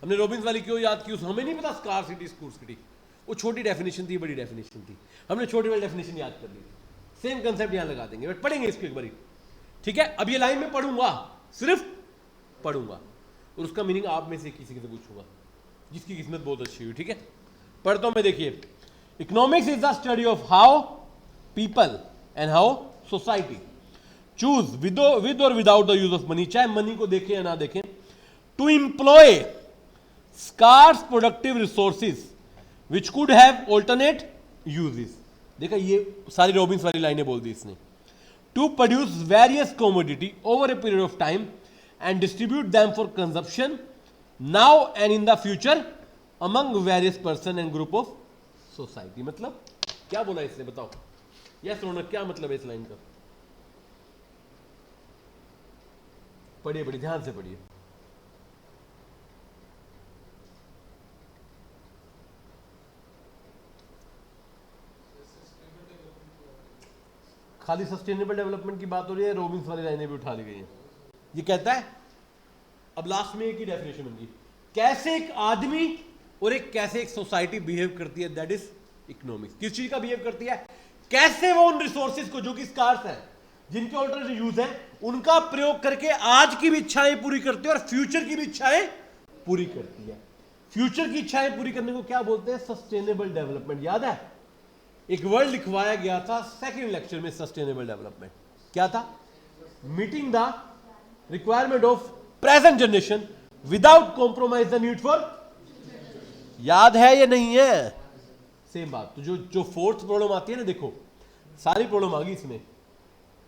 हमने रॉबिन्स वाली क्यों याद की? हमें नहीं पता स्कार्सिटी स्कार्सिटी, वो छोटी डेफिनेशन थी, बड़ी डेफिनेशन थी, हमने छोटी वाली डेफिनेशन याद कर ली थी। सेम कंसेप्ट यहां लगा देंगे, बट पढ़ेंगे इसको एक बार। ठीक है, अब ये लाइन में पढ़ूंगा, सिर्फ पढ़ूंगा, और उसका मीनिंग आप में से किसी से पूछूंगा जिसकी किस्मत बहुत अच्छी हुई। ठीक है, पढ़ता हूं मैं। देखिए, economics is the study of how people and how society choose with और without the use of money, चाहे मनी को देखें या ना देखें, to employ scarce productive resources which could have alternate uses. देखा, ये सारी रॉबिन्स वाली लाइनें बोल दी इसने। To produce various commodity over a period of time and distribute them for consumption now and in the future among various person and group of society। मतलब क्या बोला इसने? बताओ यस रौनक, क्या मतलब है इस लाइन का? पढ़िए पढ़िए, ध्यान से पढ़िए। खाली सस्टेनेबल डेवलपमेंट की बात हो रही है, रॉबिन्स वाली लाइनें भी उठा ली गई हैं। ये कहता है, अब लास्ट में एक ही डेफिनेशन होगी, कैसे एक आदमी और कैसे एक सोसाइटी बिहेव करती है, दैट इज इकोनॉमिक्स। किस चीज का बिहेव करती है? कैसे वो उन रिसोर्सेज को जो कि स्कार्स है, जिनके ऑल्टरनेटिव यूज है, उनका प्रयोग करके आज की भी इच्छाएं पूरी करती है और फ्यूचर की भी इच्छाएं पूरी करती है। फ्यूचर की इच्छाएं पूरी करने को क्या बोलते हैं? Sustainable development. याद है, एक वर्ड लिखवाया गया था सेकेंड लेक्चर में, सस्टेनेबल डेवलपमेंट क्या था? Meeting the requirement of present generation without compromise the need for. याद है या नहीं है? सेम बात। तो जो फोर्थ प्रॉब्लम आती है ना, देखो सारी प्रॉब्लम आ गई इसमें।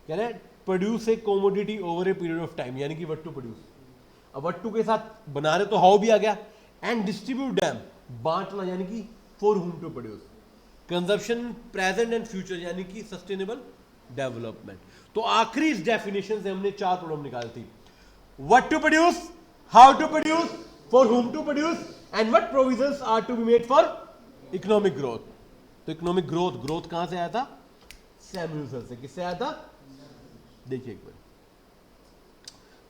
कह रहे produce a commodity over a period of time, यानी कि व्हाट टू प्रोड्यूस। अब व्हाट टू के साथ बना रहे तो हाउ भी आ गया, एंड डिस्ट्रीब्यूट देम, बांटना, यानी कि for whom to produce. Consumption present and future, यानी कि सस्टेनेबल डेवलपमेंट। तो आखिरी इस डेफिनेशन से हमने 4 प्रॉब्लम निकाली थी। What to produce, how to produce, for whom to produce, and what provisions are to be made for economic growth। तो इकोनॉमिक ग्रोथ कहां से आया था? सैमुएल्सन से। किससे आया था? देखिए एक बार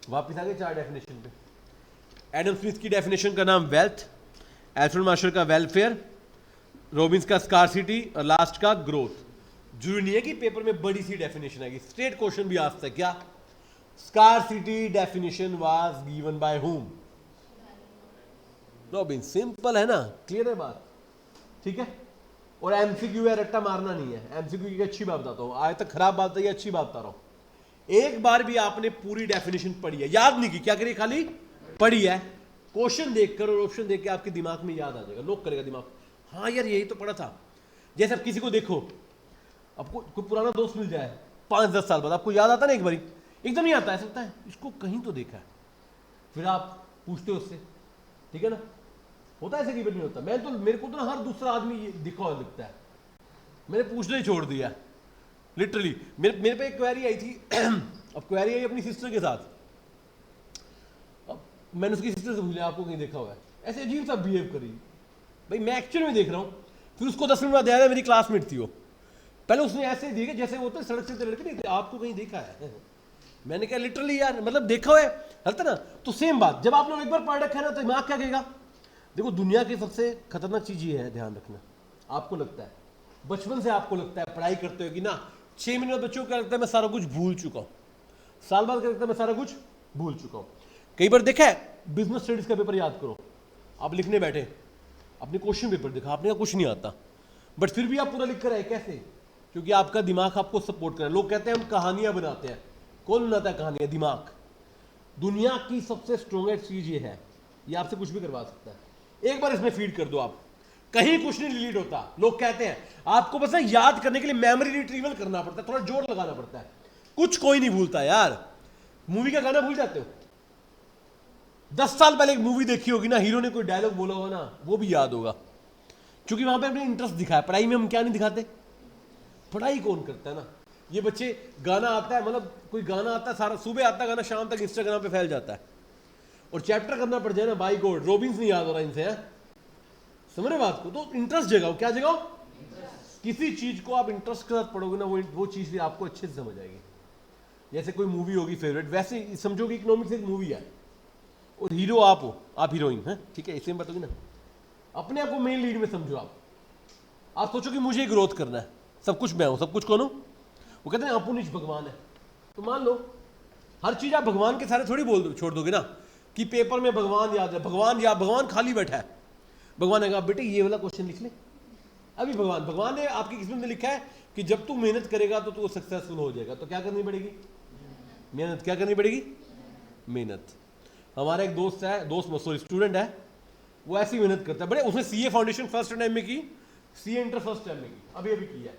वापिस आ गए 4 डेफिनेशन पे। एडम स्मिथ की डेफिनेशन का नाम वेल्थ, एल्फ्रेड मार्शल का वेलफेयर, रॉबिन्स का स्कार्सिटी, और लास्ट का ग्रोथ। जरूरी नहीं है कि पेपर में बड़ी सी डेफिनेशन आएगी, स्ट्रेट क्वेश्चन भी आ सकता है। क्या? Scarcity definition was given by whom? Robins. Simple है ना, क्लियर है बात? ठीक है, और एमसीक्यू है, रट्टा मारना नहीं है। एमसीक्यू की अच्छी बात बताता हूं, आज तक खराब बात है, अच्छी बात बता रहा हूं। एक बार भी आपने पूरी डेफिनेशन पढ़ी है, याद नहीं की, क्या करिए, खाली पढ़ी है, क्वेश्चन देखकर और ऑप्शन देख के आपके दिमाग में याद आ जाएगा, लॉक करेगा दिमाग, हाँ यार यही तो पढ़ा था। जैसे अब किसी को देखो, आपको कोई पुराना दोस्त मिल जाए 5-10 साल बाद, आपको याद आता ना एक बारी, एकदम नहीं आता, ऐसा लगता है इसको कहीं तो देखा है, फिर आप पूछते हो उससे, ठीक है ना, होता है ऐसे कई बार नहीं होता। मेरे को तो ना हर दूसरा आदमी ये दिखा हुआ दिखता है, मैंने पूछना ही छोड़ दिया लिटरली। मेरे पे एक क्वेरी आई थी अब क्वेरी आई अपनी सिस्टर के साथ, अब मैंने उसकी सिस्टर से पूछा आपको कहीं देखा हुआ है, ऐसे अजीब सा बिहेव करी। भाई मैं एक्चुअल में देख रहा हूँ। फिर उसको 10 मिनट बाद याद है मेरी क्लासमेट थी वो, पहले उसने ऐसे देखा जैसे वो तो सड़क से लड़के नहीं थे, आपको कहीं देखा है मैंने कहा लिटरली यार मतलब देखा हुआ है हलता ना। तो सेम बात, जब आप लोग एक बार पढ़ रखा है ना तो दिमाग क्या कहेगा। देखो दुनिया की सबसे खतरनाक चीज ये है, ध्यान रखना, आपको लगता है बचपन से आपको लगता है पढ़ाई करते हो कि ना 6 महीने बच्चों को क्या लगता है मैं सारा कुछ भूल चुका हूँ, साल बाद क्या लगता है मैं सारा कुछ भूल चुका हूँ। कई बार देखा है बिजनेस स्टडीज का पेपर याद करो, आप लिखने बैठे अपने क्वेश्चन पेपर देखा, आपने का कुछ नहीं आता बट फिर भी आप पूरा लिख कर आए, कैसे? क्योंकि आपका दिमाग आपको सपोर्ट कर रहा है। लोग कहते हैं हम कहानियां बनाते हैं, कौन बनाता है कहानियां? दिमाग। दुनिया की सबसे स्ट्रॉन्गेस्ट चीज ये है, ये आपसे कुछ भी करवा सकता है। एक बार इसमें फीड कर दो आप, कहीं कुछ नहीं डिलीट होता। लोग कहते हैं आपको बस ना याद करने के लिए मेमोरी रिट्रीवल करना पड़ता है, थोड़ा जोर लगाना पड़ता है। कुछ कोई नहीं भूलता यार। मूवी का गाना भूल जाते हो? 10 साल पहले एक मूवी देखी होगी ना, हीरो ने कोई डायलॉग बोला होगा ना, वो भी याद होगा, क्योंकि वहां पे अपने इंटरेस्ट दिखाया। पढ़ाई में हम क्या नहीं दिखाते? पढ़ाई कौन करता है ना। ये बच्चे गाना आता है, मतलब कोई गाना आता है, सारा सुबह आता है गाना, शाम तक इंस्टाग्राम पे फैल जाता है, और चैप्टर करना पड़ जाए ना, बाई गॉड रॉबिन्स नहीं याद हो रहा इनसे है। समझ रहे बात को? तो इंटरेस्ट जगाओ। क्या जगाओ? किसी चीज को आप इंटरेस्ट के साथ पढ़ोगे ना, वो चीज भी आपको अच्छे से समझ आएगी। जैसे कोई मूवी होगी फेवरेट, वैसे समझो कि इकोनॉमिक्स एक मूवी है और हीरो आप हो, आप हीरोइन है, ठीक है, इसलिए बताओगी ना, अपने आप को मेन लीड में समझो। आप सोचो कि मुझे ग्रोथ करना है, सब कुछ मैं हूं, सब कुछ कौन हूं? वो कहते हैं अपुनिश भगवान है, तो मान लो हर चीज आप भगवान के सारे थोड़ी बोल दो, छोड़ दोगे ना कि पेपर में भगवान याद है, भगवान खाली बैठा है। भगवान ने कहा बेटे ये वाला क्वेश्चन लिख ले। अभी भगवान ने आपकी किस्मत में लिखा है कि जब तू मेहनत करेगा तो तू सक्सेसफुल हो जाएगा। तो क्या करनी पड़ेगी? मेहनत। क्या करनी पड़ेगी? मेहनत। हमारा एक दोस्त है, स्टूडेंट है, वो ऐसी मेहनत करता है बड़े। उसने सीए फाउंडेशन फर्स्ट टाइम में की, सीए इंटर फर्स्ट टाइम में की, अभी किया है।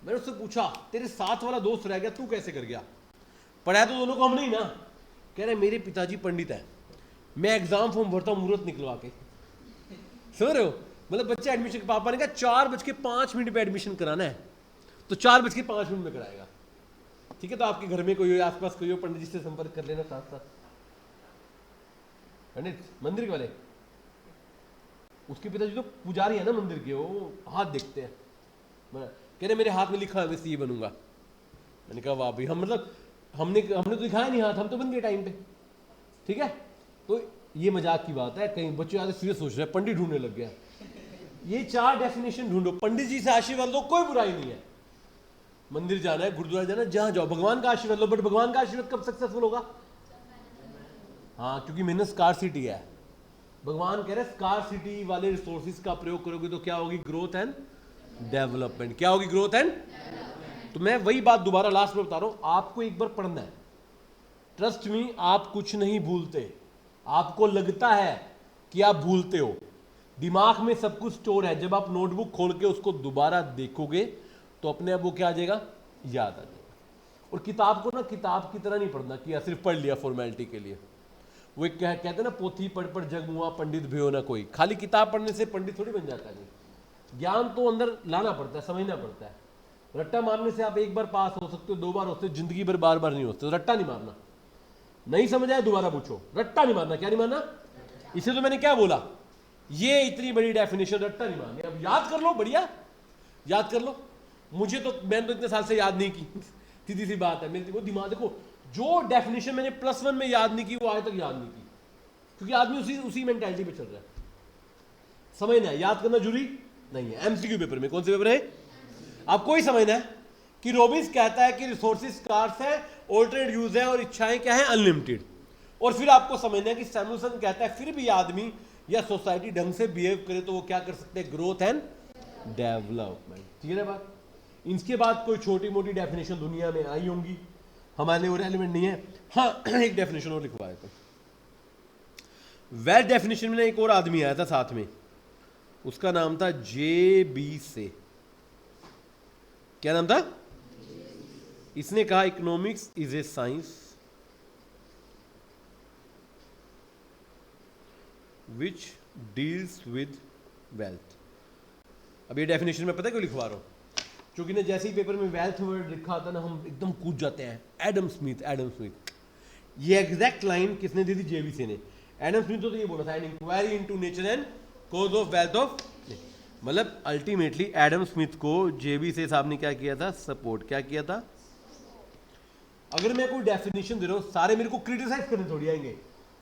मैंने उससे पूछा तेरे साथ वाला दोस्त रह गया, तू कैसे कर गया? पढ़ाया तो दोनों को हमने ही ना। कह रहे मेरे पिताजी पंडित है, मैं एग्जाम फॉर्म भरता हूँ मुहूर्त निकलवा के। समझ रहे हो? मतलब बच्चे एडमिशन, पापा ने कहा 4:05 पे एडमिशन कराना है, तो 4:05 में कराएगा। ठीक है, तो आपके घर में कोई हो, आसपास कोई हो, पंडित जी से संपर्क कर लेना साथ साथ। पंडित मंदिर के वाले, उसके पिताजी तो पुजारी है ना मंदिर के, वो हाथ देखते हैं। कह रहे मेरे हाथ में लिखा है मैं सीए बनूंगा। मैंने कहा वाह भाई, हम मतलब हमने तो दिखाया नहीं हाथ, हम तो बन गए टाइम पे। ठीक है, तो ये मजाक की बात है, कहीं बच्चे ज्यादा सीरियस सोच रहे हैं, पंडित ढूंढने लग गया। ये 4 डेफिनेशन ढूंढो, पंडित जी से आशीर्वाद लो, कोई बुराई नहीं है। मंदिर जाना है, गुरुद्वारा जाना है, जहां जाओ भगवान का आशीर्वाद लो, बट भगवान का आशीर्वाद कब सक्सेसफुल होगा? हाँ, क्योंकि मेहनत स्कार्सिटी है। भगवान कह रहे स्कार्सिटी वाले रिसोर्सेज का प्रयोग करोगे तो क्या होगी? Growth and development. क्या होगी? Growth and. तो मैं वही बात दोबारा लास्ट में बता रहा हूं, आपको एक बार पढ़ना है। ट्रस्ट मी, आप कुछ नहीं भूलते। आपको लगता है कि आप भूलते हो, दिमाग में सब कुछ स्टोर है। जब आप नोटबुक खोल के उसको दोबारा देखोगे तो अपने आप वो क्या आ जाएगा? याद आ जाएगा। और किताब को ना किताब की तरह नहीं पढ़ना कि सिर्फ पढ़ लिया फॉर्मेलिटी के लिए। वो एक कहते हैं ना, पोथी पढ़ पढ़ जग मुआ, पंडित भयो ना कोई। खाली किताब पढ़ने से पंडित थोड़ी बन जाता है। ज्ञान तो अंदर लाना पड़ता है, समझना पड़ता है। रट्टा मारने से आप एक बार पास हो सकते हो, 2 बार होते हो, जिंदगी भर बार बार नहीं होते। तो रट्टा नहीं मारना, नहीं समझ आए दोबारा पूछो। रट्टा नहीं मारना। क्या नहीं मारना? इसे तो मैंने क्या बोला, ये इतनी बड़ी डेफिनेशन, रट्टा नहीं मारनी। अब याद कर लो, बढ़िया याद कर लो। मुझे तो, मैंने तो इतने साल से याद नहीं की, सीधी सी बात है। मेरे को दिमाग देखो, जो डेफिनेशन मैंने +1 में याद नहीं की वो आज तक याद नहीं की, क्योंकि आदमी उसी मेंटालिटी पे चल रहा है। समझना है, याद करना जरूरी नहीं है। एमसीक्यू पेपर में, कौन से पेपर है आपको ही समझना है कि रॉबिन्स कहता है कि रिसोर्सेज स्कार्स है, ऑल्टरनेट यूज है, और इच्छाएं क्या है? अनलिमिटेड। और फिर आपको समझना है कि सैमुअलसन कहता है फिर भी आदमी या सोसाइटी ढंग से बिहेव करे तो वो क्या कर सकते हैं? Growth and development. ठीक है बात? इसके बाद कोई छोटी मोटी डेफिनेशन दुनिया में आई होंगी, हमारे लिए वो रेलिवेंट नहीं है। हाँ, एक डेफिनेशन और लिखवाया था। वेल डेफिनेशन में एक और आदमी आया था साथ में, उसका नाम था JB से। क्या नाम था? इसने कहा economics is a science which deals with wealth. अब ये डेफिनेशन में पता है क्यों लिखवा रहा हूँ, क्योंकि ना जैसे ही पेपर में वेल्थ वर्ड लिखा आता ना हम एकदम कूद जाते हैं। एडम स्मिथ, एडम स्मिथ, ये एग्जैक्ट लाइन किसने दी थी? जेबीसी ने। एडम स्मिथ तो ये बोला था, an inquiry into nature and cause of wealth of, मतलब अल्टीमेटली एडम स्मिथ को जेबीसी साहब ने क्या किया था? सपोर्ट। क्या किया था? अगर मैं कोई डेफिनेशन दे रहा हूं, सारे मेरे को क्रिटिसाइज करने थोड़ी आएंगे,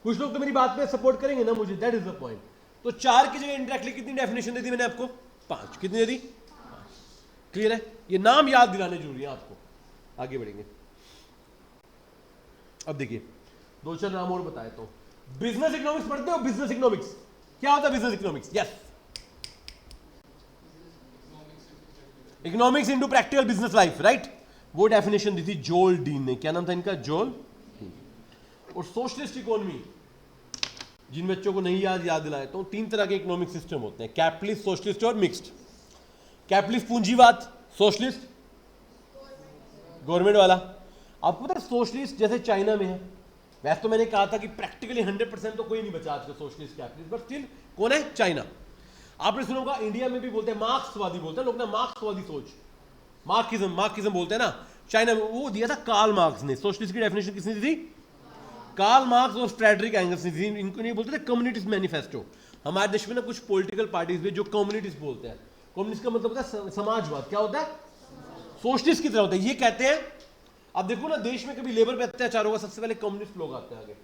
कुछ लोग तो मेरी बात पे सपोर्ट करेंगे ना मुझे, दैट इज द पॉइंट। तो 4 की जगह इंडायरेक्टली कितनी डेफिनेशन दे दी मैंने आपको? 5। कितनी दे दी? 5। क्लियर है? ये नाम याद दिलाने जरूरी है आपको। आगे बढ़ेंगे। अब देखिए 2-4 नाम और बताए तो। बिजनेस इकोनॉमिक्स पढ़ते हो? बिजनेस इकोनॉमिक्स क्या होता है? Business economics, yes, economics into practical business life, right. वो डेफिनेशन दी थी जोल डीन ने। क्या नाम था इनका? जोल। और सोशलिस्ट इकोनॉमी, जिन बच्चों को नहीं याद दिलाए तो 3 तरह के इकोनॉमिक सिस्टम होते हैं, कैपिटलिस्ट, सोशलिस्ट और मिक्स्ड। कैपिटलिस्ट पूंजीवाद, सोशलिस्ट गवर्नमेंट वाला। आपको पता है सोशलिस्ट जैसे चाइना में है, वैसे तो मैंने कहा था कि प्रैक्टिकली 100% तो कोई नहीं बचा आज का सोशलिस्ट कैपिटलिस्ट, बट स्टिल कौन है? चाइना। आपने सुना होगा इंडिया में भी बोलते हैं मार्क्सवादी, बोलते हैं लोग ना, मार्क्सवादी सोच, मार्क्सिज्म बोलते हैं ना। चाइना में वो दिया था कार्ल मार्क्स ने। सोशलिस्ट की डेफिनेशन किसने दी थी? कार्ल मार्क्स और फ्रेडरिक एंगल्स ने दी। इनको नहीं बोलते थे कम्युनिस्ट मैनिफेस्टो। हमारे देश में ना कुछ पॉलिटिकल पार्टीज में जो कम्युनिस्ट बोलते हैं, कम्युनिस्ट का मतलब होता है समाजवाद। क्या होता है? सोशलिस्ट की तरह होता है। ये कहते हैं, अब देखो ना देश में कभी लेबर पे अत्याचार होगा, सबसे पहले कम्युनिस्ट लोग आते हैं आगे।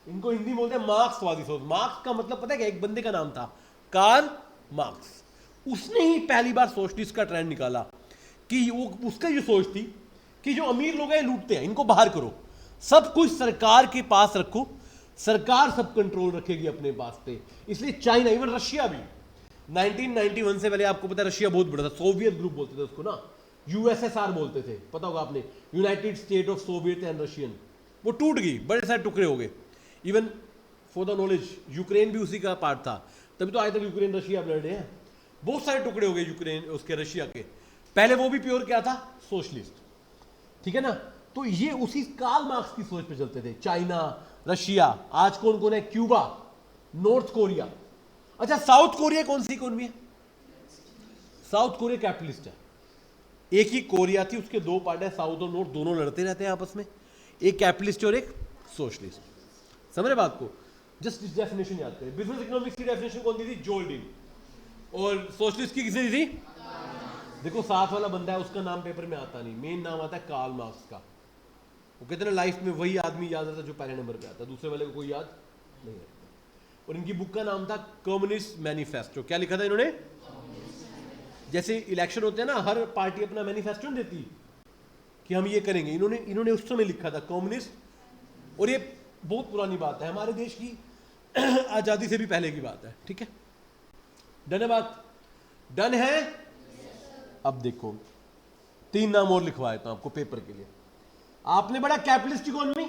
इनको हिंदी बोलते हैं मार्क्सवादी सोच। मार्क्स का मतलब पता है क्या? एक बंदे का नाम था, कार्ल मार्क्स। उसने ही पहली बार सोशलिस्ट का ट्रेंड निकाला कि वो, उसका ये सोच थी कि जो अमीर लोग हैं लूटते हैं, इनको बाहर करो, सब कुछ सरकार के पास रखो, सरकार सब कंट्रोल रखेगी अपने पास पे। इसलिए चाइना, इवन रशिया भी 1991 से पहले, आपको पता है रशिया बहुत बड़ा था, सोवियत ग्रुप बोलते थे उसको ना, यूएसएसआर बोलते थे, पता होगा आपने, United state of Soviet and Russian. वो टूट गई, बड़े सारे टुकड़े हो गए। Even for the knowledge Ukraine भी उसी का पार्ट था, तभी तो आज तक यूक्रेन रशिया लड़े हैं। बहुत सारे टुकड़े हो गए यूक्रेन उसके, रशिया के। पहले वो भी प्योर क्या था? सोशलिस्ट, ठीक है ना। तो ये उसी कार्ल मार्क्स की सोच पे चलते थे। चाइना, रशिया, आज कौन कौन है? Cuba, north Korea. अच्छा, साउथ कोरिया कौन सी इकोनॉमी है? साउथ कोरिया कैपिटलिस्ट है। एक ही कोरिया थी, उसके 2 पार्ट है, साउथ और नॉर्थ, दोनों लड़ते रहते हैं आपस में, एक कैपिटलिस्ट और एक सोशलिस्ट। समझ रहे बात को? जस्ट इस डेफिनेशन याद करें। बिजनेस इकोनॉमिक्स की डेफिनेशन कौन दी थी? जोल डीन। और सोशलिस्ट की किसने दी थी? देखो साथ वाला बंदा है, उसका नाम पेपर में आता नहीं, मेन नाम आता है कार्ल मार्क्स का। वो कहते हैं लाइफ में वही आदमी याद रहता जो पहले नंबर पे आता है, दूसरे वाले को कोई याद नहीं रखता। और इनकी बुक का नाम था कम्युनिस्ट मैनिफेस्टो। क्या लिखा था इन्होंने? जैसे इलेक्शन होते हैं ना, हर पार्टी अपना मैनिफेस्टो देती कि हम ये करेंगे, इन्होंने उस समय लिखा था कम्युनिस्ट। और ये बहुत पुरानी बात है, हमारे देश की आजादी से भी पहले की बात है, ठीक है। डन है बात? डन है? अब देखो 3 नाम और लिखवाए तो आपको पेपर के लिए। आपने पढ़ा कैपिटलिस्ट इकोनॉमी।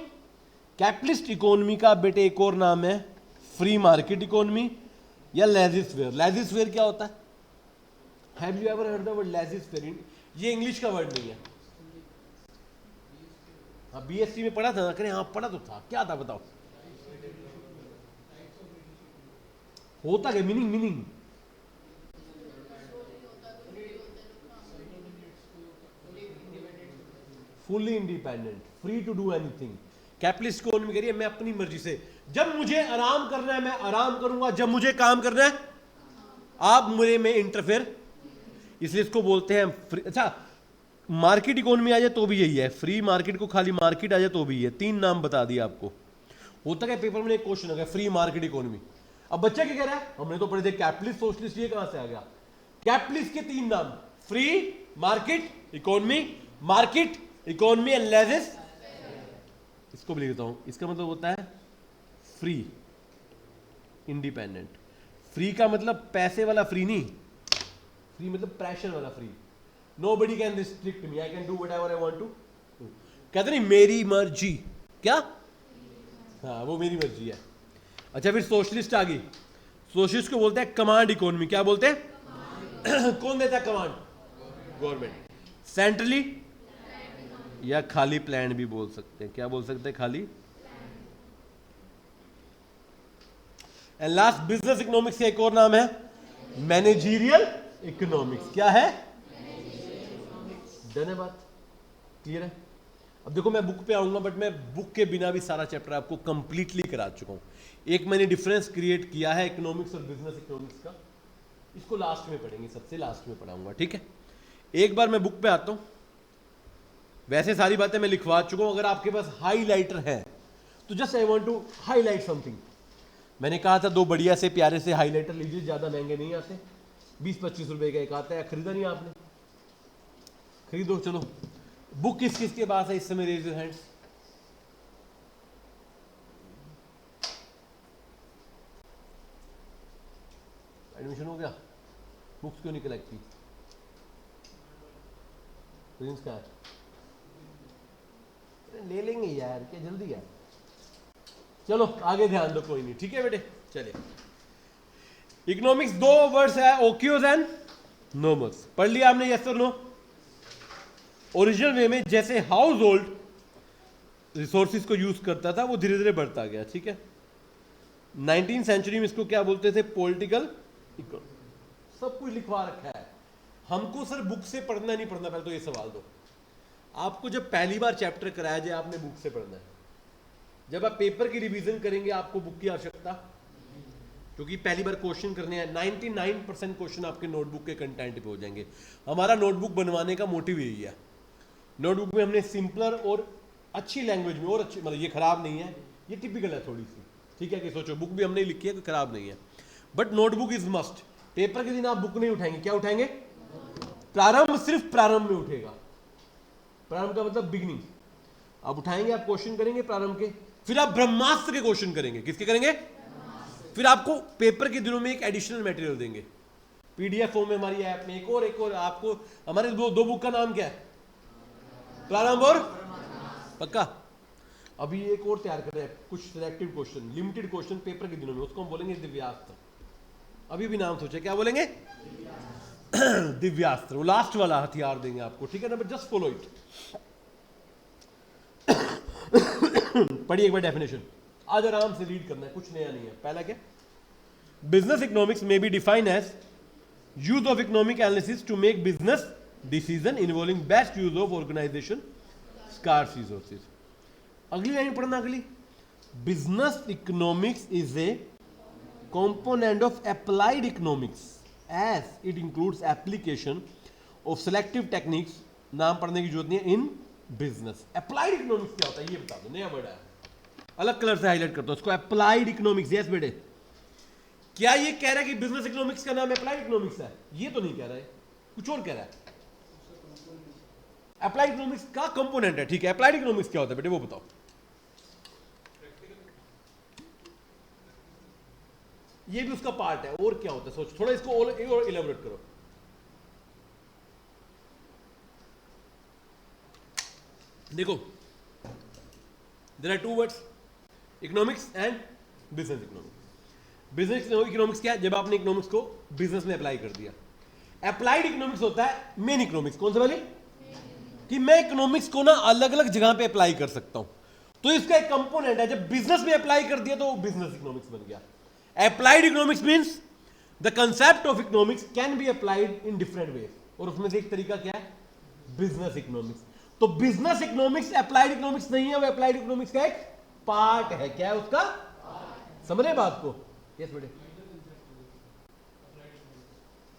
कैपिटलिस्ट इकोनॉमी का बेटे एक और नाम है फ्री मार्केट इकोनॉमी या लेजिस्फेयर। लेजिस्फेयर क्या होता है? Have you ever heard the word laissez faire? ये इंग्लिश का वर्ड नहीं है। हाँ, बीएससी में पढ़ा था ना? करें हाँ, पढ़ा तो था। क्या था बताओ? होता क्या? Meaning fully independent, free to do anything. Capitalist economy करिए, मैं अपनी मर्जी से, जब मुझे आराम करना है मैं आराम करूंगा, जब मुझे काम करना है आप मुझे में इंटरफेयर, इसलिए इसको बोलते हैं फ्री। अच्छा, मार्केट इकोनॉमी आ जाए तो भी यही है, फ्री मार्केट को खाली मार्केट आ जाए तो भी ये 3 नाम बता दिया आपको। होता क्या पेपर में एक क्वेश्चन आ गया फ्री मार्केट इकोनॉमी। अब बच्चा क्या कह रहा है? हमने तो पढ़े थे कैपिटलिस्ट, सोशलिस्ट, ये कहां से आ गया? कैपिटलिस्ट के 3 नाम, free market economy, market economy and laissez. इसको भी लिख देता हूं, इसका मतलब होता है फ्री इंडिपेंडेंट। फ्री का मतलब पैसे वाला फ्री नहीं, फ्री मतलब प्रेशर वाला free. Nobody can restrict me, I can do whatever I want to. कहते नहीं मेरी मर्जी, क्या? हाँ, वो मेरी मर्जी है। अच्छा, फिर सोशलिस्ट आ गई। सोशलिस्ट को बोलते हैं कमांड इकोनॉमी। क्या बोलते हैं? कौन देता है कमांड? गवर्नमेंट। सेंट्रली या खाली प्लान भी बोल सकते हैं। क्या बोल सकते हैं? खाली। एंड लास्ट बिजनेस इकोनॉमिक्स का एक और नाम है मैनेजरियल इकोनॉमिक्स। क्या है? डन है बात? क्लियर है? अब देखो मैं बुक पे आऊंगा, बट मैं बुक के बिना भी सारा चैप्टर आपको कंप्लीटली करा चुका हूं। एक मैंने डिफरेंस क्रिएट किया है इकोनॉमिक्स और बिजनेस इकोनॉमिक्स का, इसको लास्ट में पढ़ेंगे, सबसे लास्ट में पढ़ाऊंगा, ठीक है? एक बार मैं बुक पे आता हूं। वैसे सारी बातें मैं लिखवा चुका हूं, अगर आपके पास हाईलाइटर है तो just I want to highlight something. मैंने कहा था 2 बढ़िया से प्यारे से हाईलाइटर लीजिए, ज्यादा महंगे नहीं आते, 20-25 रुपए का एक आता है। खरीदा नहीं आपने? खरीदो। चलो बुक किस किस के पास है इस समय? Raise your hands. एडमिशन हो गया? बुक्स क्यों नहीं कलेक्ट की? प्रिंस का ले लेंगे यार, क्या जल्दी है? चलो आगे ध्यान दो, कोई नहीं, ठीक है बेटे? चलिए, इकोनॉमिक्स 2 वर्ड्स है, ओक्यूज एंड नोमस। पढ़ लिया आपने? यस और नो? ओरिजिनल वे में जैसे हाउस होल्ड रिसोर्सिस को यूज करता था वो धीरे धीरे बढ़ता गया, ठीक है? 19वीं सेंचुरी में इसको क्या बोलते थे? Political economy. सब कुछ लिखवा रखा है। हमको सर बुक से पढ़ना नहीं पढ़ना? पहले तो ये सवाल दो, आपको जब पहली बार चैप्टर कराया जाए आपने बुक से पढ़ना है? जब आप पेपर की रिवीजन करेंगे आपको बुक की आवश्यकता, क्योंकि पहली बार क्वेश्चन करने हैं। 99% क्वेश्चन आपके नोटबुक के कंटेंट पे हो जाएंगे। हमारा नोटबुक बनवाने का मोटिव यही है। नोटबुक में हमने सिंपलर और अच्छी लैंग्वेज में, और अच्छी, मतलब ये खराब नहीं है, ये टिपिकल है थोड़ी सी, ठीक है? कि सोचो बुक भी हमने लिखी है, कोई खराब नहीं है, but notebook is must. Paper के दिन आप बुक नहीं उठाएंगे, क्या उठाएंगे? प्रारंभ, सिर्फ प्रारंभ में उठेगा। प्रारंभ का मतलब बिगिनिंग। आप उठाएंगे, आप क्वेश्चन करेंगे प्रारंभ के, फिर आप ब्रह्मास्त्र के क्वेश्चन करेंगे। किसके करेंगे? फिर आपको पेपर के दिनों में एक एडिशनल मटेरियल देंगे पीडीएफ फॉर्म में, हमारी ऐप में। एक और आपको हमारे दो बुक का नाम क्या है? प्रारंभ और पक्का। अभी एक और तैयार कर रहे हैं, कुछ selective question, limited question paper के दिनों में, उसको हम बोलेंगे दिव्यास्त्र। अभी भी नाम सोचे, क्या बोलेंगे? दिव्यास्त्र। वो लास्ट वाला हथियार देंगे आपको, ठीक है ना? But just follow it. पढ़िए एक बार डेफिनेशन, आज आराम से रीड करना है, कुछ नया नहीं है। पहला क्या? बिजनेस इकोनॉमिक्स में be defined as use of economic analysis to make business decision involving best use of organisation scarce resources. अगली लाइन पढ़ना, अगली। Business economics is a component of applied economics as it includes application of selective techniques। नाम पढ़ने की जरूरत नहीं है। इन बिजनेस अप्लाइड इकोनॉमिक्स क्या होता है ये बता दो, नया वर्ड है, अलग कलर से हाईलाइट करता हूं इसको, अप्लाइड इकोनॉमिक्स। यस बेटे, क्या ये कह रहा है कि बिजनेस इकोनॉमिक्स का नाम अप्लाइड इकोनॉमिक्स है? ये तो नहीं कह रहा है, कुछ और कह रहा है। अप्लाइड इकोनॉमिक्स का कंपोनेंट है, ठीक है? अप्लाइड इकोनॉमिक्स क्या होता है बेटे वो बताओ। ये भी उसका पार्ट है, और क्या होता है सोच, थोड़ा इसको और इलेबोरेट करो। देखो, there are 2 words, economics and business economics. Business economics क्या है? जब आपने इकोनॉमिक्स को बिजनेस में अप्लाई कर दिया। अप्लाइड इकोनॉमिक्स होता है मेन इकोनॉमिक्स। कौन सा वाली? कि मैं इकोनॉमिक्स को ना अलग अलग जगह पे अप्लाई कर सकता हूं, तो इसका एक कंपोनेंट है। जब बिजनेस में अप्लाई कर दिया तो बिजनेस इकोनॉमिक्स बन गया। Applied economics means the concept of economics can be applied in different ways, और उसमें से एक तरीका क्या है? Business economics. तो बिजनेस इकोनॉमिक्स अप्लाइड इकोनॉमिक्स नहीं है, वो अप्लाइड इकोनॉमिक्स का एक पार्ट है। क्या है उसका? समझ रहे बात को? यस बेटे।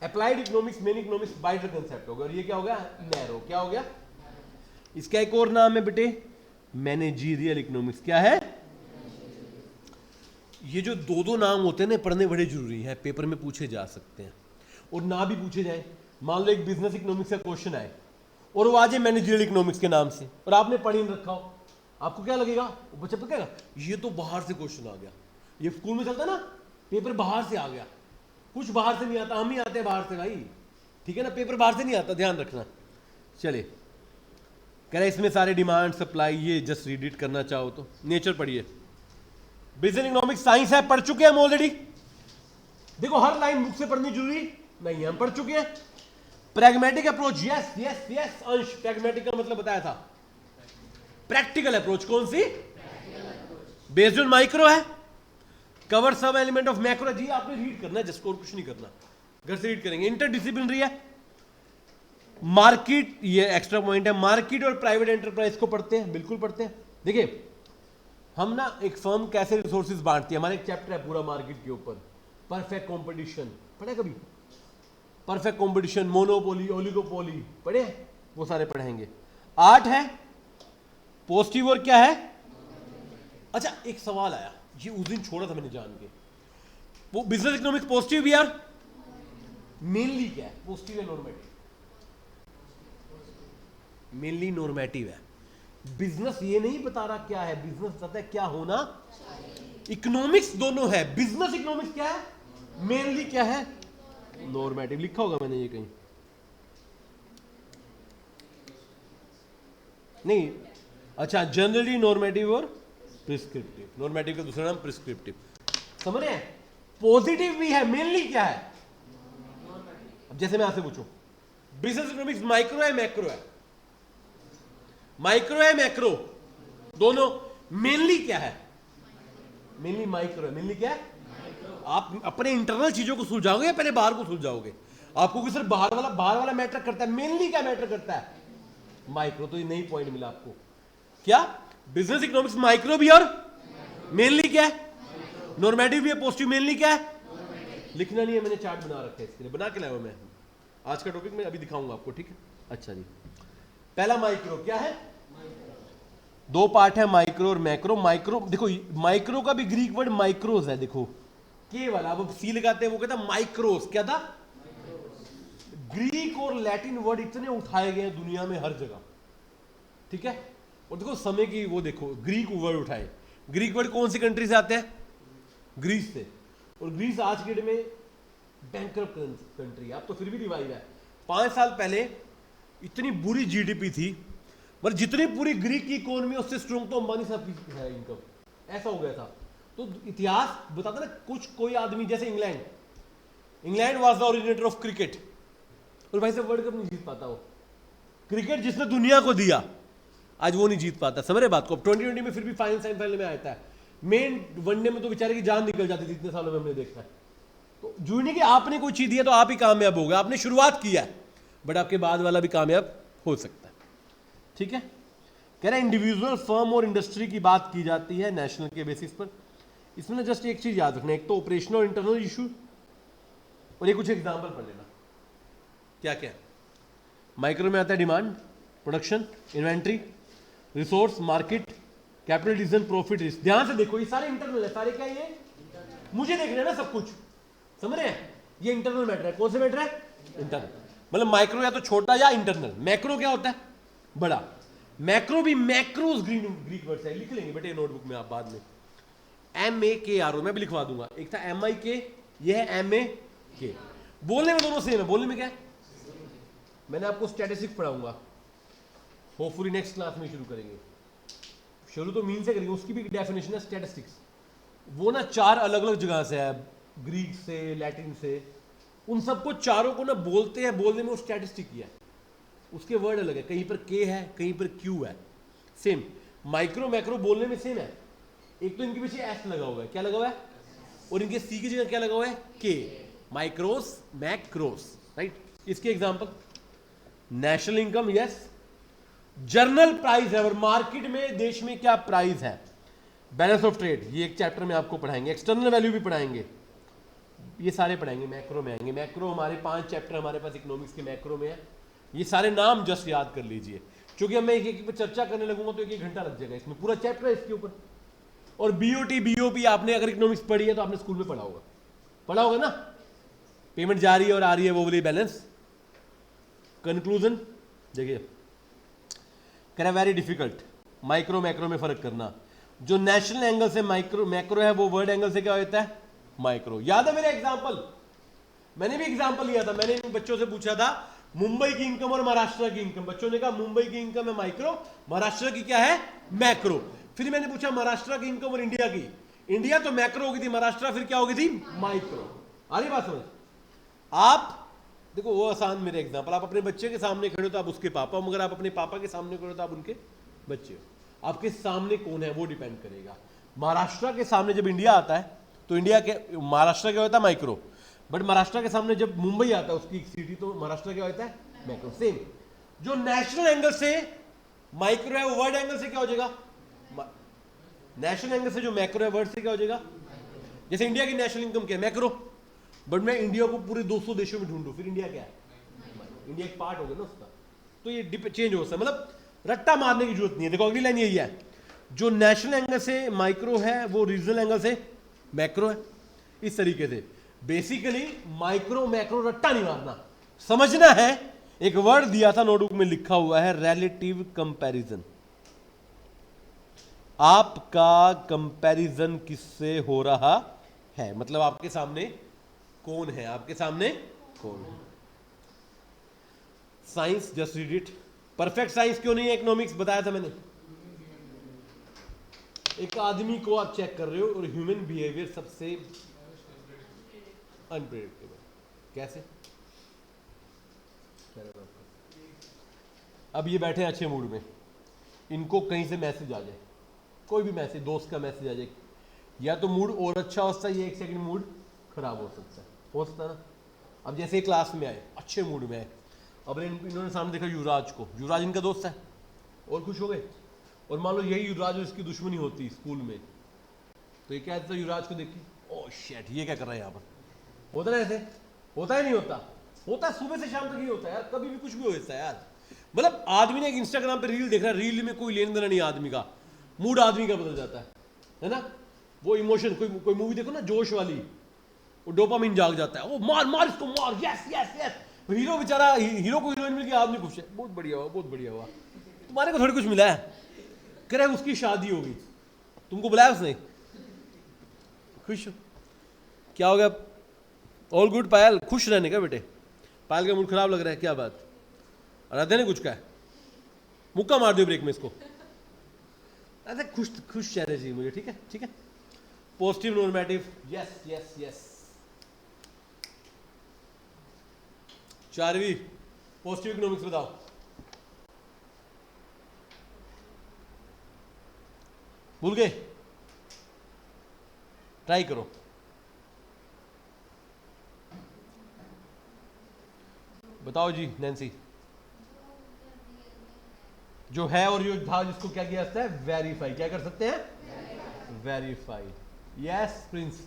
Applied economics main economics wider concept होगा, और ये क्या हो गया? नैरो। क्या हो गया? इसका एक और नाम है बेटे मैनेजरियल इकोनॉमिक्स। क्या है? ये जो दो नाम होते हैं ना, पढ़ने बड़े जरूरी हैं, पेपर में पूछे जा सकते हैं, और ना भी पूछे जाए। मान लो एक बिजनेस इकोनॉमिक्स का क्वेश्चन आए और वो आ जाए मैनेजरियल इकोनॉमिक्स के नाम से, और आपने पढ़ नहीं रखा हो, आपको क्या लगेगा? बच्चा तो कहेगा ये तो बाहर से क्वेश्चन आ गया। ये स्कूल में चलता ना, पेपर बाहर से आ गया। कुछ बाहर से नहीं आता, हम ही आते हैं बाहर से भाई, ठीक है ना? पेपर बाहर से नहीं आता, ध्यान रखना। चलिए, कह रहे इसमें सारे डिमांड सप्लाई, ये जस्ट रीड इट करना चाहो तो। नेचर पढ़िए, बिजनेस इकोनॉमिक्स साइंस है, पढ़ चुके हैं हम ऑलरेडी। देखो हर लाइन बुक से पढ़नी जरूरी नहीं है, हम पढ़ चुके हैं। Pragmatic approach, yes yes yes अंश, प्रैग्मेटिक का मतलब बताया था। प्रैक्टिकल अप्रोच कौन सी? बेस्ड ऑन माइक्रो है, कवर सब एलिमेंट ऑफ मैक्रो, जी आपने रीड करना है जिसको, और कुछ नहीं करना, घर से रीड करेंगे। इंटरडिसिप्लिनरी है, मार्केट, ये एक्स्ट्रा पॉइंट है, मार्केट और प्राइवेट एंटरप्राइज को पढ़ते हैं, बिल्कुल पढ़ते हैं। देखिए हम ना एक फर्म कैसे रिसोर्सेज बांटती है, हमारा एक चैप्टर है पूरा मार्केट के ऊपर, परफेक्ट कंपटीशन पढ़े कभी, परफेक्ट कंपटीशन, मोनोपोली, ओलिगोपोली पढ़े, वो सारे पढ़ेंगे। 8 है पॉजिटिव और क्या है। अच्छा एक सवाल आया, ये उस दिन छोड़ा था मैंने जान के, वो बिजनेस इकोनॉमिक्स पॉजिटिव भी यार मेनली क्या है, पॉजिटिव है नॉर्मेटिव, मेनली नॉर्मेटिव है। बिजनेस ये नहीं बता रहा क्या है, बिजनेस बताता है क्या होना। इकोनॉमिक्स दोनों है, बिजनेस इकोनॉमिक्स क्या है, मेनली क्या है, नॉर्मेटिव। लिखा होगा मैंने ये कहीं, नहीं अच्छा, जनरली नॉर्मेटिव और प्रिस्क्रिप्टिव, नॉर्मेटिव का दूसरा नाम प्रिस्क्रिप्टिव, समझ रहे हैं। पॉजिटिव भी है, मेनली क्या है। अब जैसे मैं आपसे पूछूं बिजनेस इकोनॉमिक्स माइक्रो है मैक्रो है, माइक्रो है मैक्रो दोनों, मेनली क्या है, मेनली माइक्रो है। मेनली क्या है, आप अपने इंटरनल चीजों को सुलझाओगे या पहले बाहर को सुलझाओगे, आपको कि सिर्फ बाहर वाला मैटर करता है, मेनली क्या मैटर करता है, माइक्रो। तो ये नई पॉइंट मिला आपको, क्या बिजनेस इकोनॉमिक्स माइक्रो भी और मेनली क्या है, नॉर्मेटिव भी है, पॉजिटिव, मेनली क्या है, लिखना नहीं है, मैंने चार्ट बना रखा है इसके लिए, बना के लाया हूं मैं, आज का टॉपिक मैं अभी दिखाऊंगा आपको, ठीक है। अच्छा जी, पहला माइक्रो क्या है, दो पार्ट है माइक्रो और मैक्रो। माइक्रो देखो, माइक्रो का भी ग्रीक वर्ड माइक्रोस है, देखो के वाला, अब सी लगाते हैं वो कहता है माइक्रोस, क्या था, ग्रीक और लैटिन वर्ड इतने उठाए गए हैं दुनिया में हर जगह, ठीक है। और देखो समय की वो देखो, ग्रीक वर्ड उठाए, ग्रीक वर्ड कौन सी कंट्री से आते हैं, ग्रीस से, और ग्रीस आज के डेट में बैंकरप्ट कंट्री है, अब तो फिर भी रिवाइव है। 5 साल पहले इतनी बुरी जीडीपी थी, पर जितनी पूरी ग्रीक की इकोनॉमी उससे स्ट्रॉन्ग तो अंबानी साहब की है इनकम, ऐसा हो गया था। तो इतिहास बताता ना, कुछ कोई आदमी जैसे England was the originator of cricket, और भाई साहब वर्ल्ड कप नहीं जीत पाता वो, क्रिकेट जिसने दुनिया को दिया आज वो नहीं जीत पाता, समझ रहे बात को। अब 2020 में फिर भी फाइनल सेमीफाइनल में आता है, मेन वनडे में तो बेचारे की जान निकल जाती थी, इतने सालों में हमने देखा है। तो जो नहीं कि आपने कोई चीज दी है तो आप ही कामयाब हो गए, आपने शुरुआत किया है, बट आपके बाद वाला भी कामयाब हो सकता है, ठीक है। कह रहे हैं इंडिविजुअल, फर्म और इंडस्ट्री की बात की जाती है नेशनल के बेसिस पर। इसमें ना जस्ट एक चीज याद रखना, एक तो ऑपरेशनल और इंटरनल इशू, और ये कुछ एग्जांपल पढ़ लेना क्या क्या। माइक्रो में आता है demand, production, inventory, resource, market, capital decision, profit, risk. ध्यान से देखो, ये सारे इंटरनल है, सारे क्या ये मुझे देखना है ना सब कुछ, समझ रहे हैं। ये इंटरनल मैटर है, कौन से मैटर है, इंटरनल। मतलब माइक्रो या तो छोटा या इंटरनल, मैक्रो क्या होता है, बड़ा। मैक्रो भी मैक्रोस ग्रीक वर्ड है, लिख लेंगे बेटे नोटबुक में आप बाद में, MAKRO, मैं भी लिखवा दूंगा। एक था MIK, ये है MAK, बोलने में दोनों सेम है, बोलने में क्या है, मैंने आपको स्टैटिस्टिक्स पढ़ाऊंगा, होपफुली नेक्स्ट क्लास में शुरू करेंगे। शुरू तो मीन से करेंगे, उसकी भी डेफिनेशन है स्टैटिस्टिक्स। वो ना 4 अलग अलग जगह से है, ग्रीक से, लैटिन से, उन सबको चारों को ना बोलते हैं, बोलने में वो स्टैटिस्टिक किया है, उसके वर्ड अलग है, कहीं पर के है, कहीं पर क्यू है, सेम। माइक्रो मैक्रो बोलने में सेम है, एक तो इनके पीछे एस लगा हुआ है, क्या लगा हुआ है, और इनके सी की जगह क्या लगा हुआ है, के, माइक्रोस मैक्रोस, राइट। इसके example, national income, yes, journal price है, और मार्केट में देश में क्या प्राइस है, बैलेंस ऑफ ट्रेड, ये एक चैप्टर में आपको पढ़ाएंगे, एक्सटर्नल वैल्यू भी पढ़ाएंगे, ये सारे पढ़ाएंगे। मैक्रो में आएंगे, मैक्रो हमारे 5 चैप्टर हमारे पास इकोनॉमिक्स के मैक्रो में है, ये सारे नाम जस्ट याद कर लीजिए, क्योंकि अब मैं एक एक पर चर्चा करने लगूंगा तो एक घंटा लग जाएगा, इसमें पूरा चैप्टर है इसके ऊपर। और BOT BOP आपने अगर इकोनॉमिक्स पढ़ी है तो आपने स्कूल में पढ़ा होगा ना, पेमेंट जा रही है और आ रही है, वो वाली बैलेंस। कंक्लूजन देखिए, कह रहा वेरी डिफिकल्ट माइक्रो मैक्रो में फर्क करना। जो नेशनल एंगल से माइक्रो मैक्रो है, वो वर्ल्ड एंगल से क्या होता है, माइक्रो। याद है मेरा एग्जांपल, मैंने भी एग्जांपल लिया था, मैंने बच्चों से पूछा था मुंबई की इनकम और महाराष्ट्र की इनकम, बच्चों ने कहा मुंबई की इनकम है माइक्रो, महाराष्ट्र की क्या है, मैक्रो। फिर मैंने पूछा महाराष्ट्र की इनकम और इंडिया की, इंडिया तो मैक्रो हो गई थी, महाराष्ट्र फिर क्या हो गई थी, माइक्रो। आ रही बात समझ। आप देखो वो आसान मेरे एग्जांपल, आप अपने बच्चे के सामने खड़े हो तो आप उसके पापा, मगर आप अपने पापा के सामने खड़े हो तो आप उनके बच्चे हो। आपके सामने कौन है वो डिपेंड करेगा। महाराष्ट्र के सामने जब इंडिया आता है तो इंडिया के महाराष्ट्र क्या होता है माइक्रो, बट महाराष्ट्र के सामने जब मुंबई आता है उसकी सिटी तो महाराष्ट्र क्या होता है मैक्रो। सेम जो नेशनल एंगल से माइक्रो है वो वर्ल्ड एंगल से क्या हो जाएगा, नेशनल एंगल से जो मैक्रो है वर्ल्ड से क्या हो जाएगा। जैसे इंडिया की नेशनल इनकम क्या है मैक्रो, बट मैं इंडिया को पूरे 200 देशों में ढूंढूं फिर इंडिया क्या है, इंडिया एक पार्ट हो गया ना उसका। तो ये चेंज हो सकता है, मतलब रट्टा मारने की जरूरत नहीं है। देखो अगली लाइन यही है, जो नेशनल एंगल से माइक्रो है वो रीजनल एंगल से मैक्रो है। इस तरीके से बेसिकली माइक्रो मैक्रो रट्टा नहीं मारना, समझना है। एक वर्ड दिया था नोटबुक में लिखा हुआ है रिलेटिव कंपैरिजन। आपका कंपैरिजन किससे हो रहा है, मतलब आपके सामने कौन है, आपके सामने कौन है। Science just read it. Perfect science क्यों नहीं है इकोनॉमिक्स, बताया था मैंने। एक आदमी को आप चेक कर रहे हो और ह्यूमन बिहेवियर सबसे अनप्रेडिक्टेबल। कैसे, अब ये बैठे हैं अच्छे मूड में, इनको कहीं से मैसेज आ जाए, कोई भी मैसेज, दोस्त का मैसेज आ जाए, या तो मूड और अच्छा हो सकता है या एक सेकंड मूड खराब हो सकता है ना। अब जैसे क्लास में आए अच्छे मूड में आए, अब इन्होंने सामने देखा युवराज को, युवराज इनका दोस्त है और खुश हो गए, और मान लो यही युवराज इसकी दुश्मनी होती स्कूल में, तो ये क्या था युवराज को देखी, ओह शिट ये क्या कर रहा है यहाँ पर। होता ना ऐसे, होता है नहीं होता, होता है सुबह से शाम तक ही होता है यार, कभी भी कुछ भी हो सकता है यार। मतलब आदमी ने एक इंस्टाग्राम पे रील देख रहा है, रील में कोई लेन देना नहीं आदमी का, मूड आदमी का बदल जाता है ना। वो इमोशन, कोई मूवी देखो ना जोश वाली, वो डोपामिन जाग जाता है, वो मार मार इसको मार, यस यस यस। हीरो बेचारा, हीरो को हीरोइन मिल गया, आदमी खुश है, बहुत बढ़िया हुआ बहुत बढ़िया हुआ। तुम्हारे को थोड़ी कुछ मिला है, कह रहे उसकी शादी होगी, तुमको बुलाया उसने, खुश हो, क्या हो गया, ऑल गुड पायल, खुश रहने का बेटे। पायल का मूड खराब लग रहा है, क्या बात, आराध्या ने कुछ कहा, मुक्का मार दो ब्रेक में इसको। अरे खुश खुश चेहरे चाहिए मुझे, ठीक है ठीक है। Positive normative, yes yes yes. Charvi positive economics बताओ। भूल गए, ट्राई करो। बताओ जी नैन्सी। जो है और जो था जिसको क्या किया जाता है, वेरीफाई। क्या कर सकते हैं, verify. Yes Prince.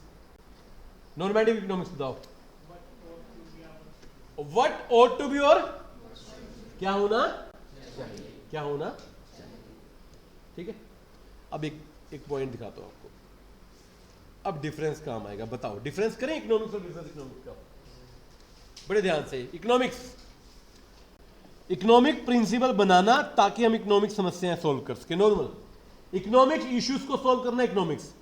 Normative economics बताओ। व्हाट ought टू बी, और क्या होना चाहिए, क्या होना चाहिए, ठीक है। अब एक पॉइंट दिखाता हूं आपको, अब डिफरेंस काम आएगा। बताओ डिफरेंस करें इकोनॉमिक्स और बिजनेस इकोनॉमिक्स का, बड़े ध्यान से। इकोनॉमिक्स, इकोनॉमिक प्रिंसिपल बनाना ताकि हम इकोनॉमिक समस्याएं सोल्व कर सके, नॉर्मल इकोनॉमिक इश्यूज को सोल्व करना इकोनॉमिक्स।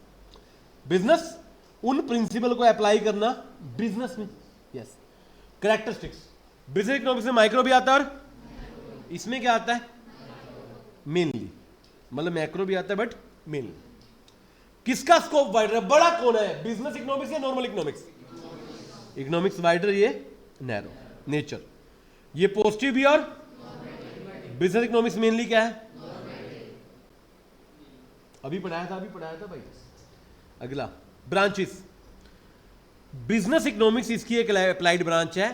बिजनेस, उन प्रिंसिपल को अप्लाई करना बिजनेस में। यस, कैरेक्टरिस्टिक्स, बिजनेस इकोनॉमिक्स में माइक्रो भी आता है और इसमें क्या आता है मेनली, मतलब मैक्रो भी आता है बट मेनली। किसका स्कोप वाइडर है, बड़ा कौन है, बिजनेस इकोनॉमिक्स या नॉर्मल इकोनॉमिक्स। इकोनॉमिक्स वाइडर, ये नैरो नेचर, ये पॉजिटिव भी, और बिजनेस इकोनॉमिक्स मेनली क्या है, अभी पढ़ाया था भाई। अगला ब्रांचेस, बिजनेस इकोनॉमिक्स इसकी एक अप्लाइड ब्रांच है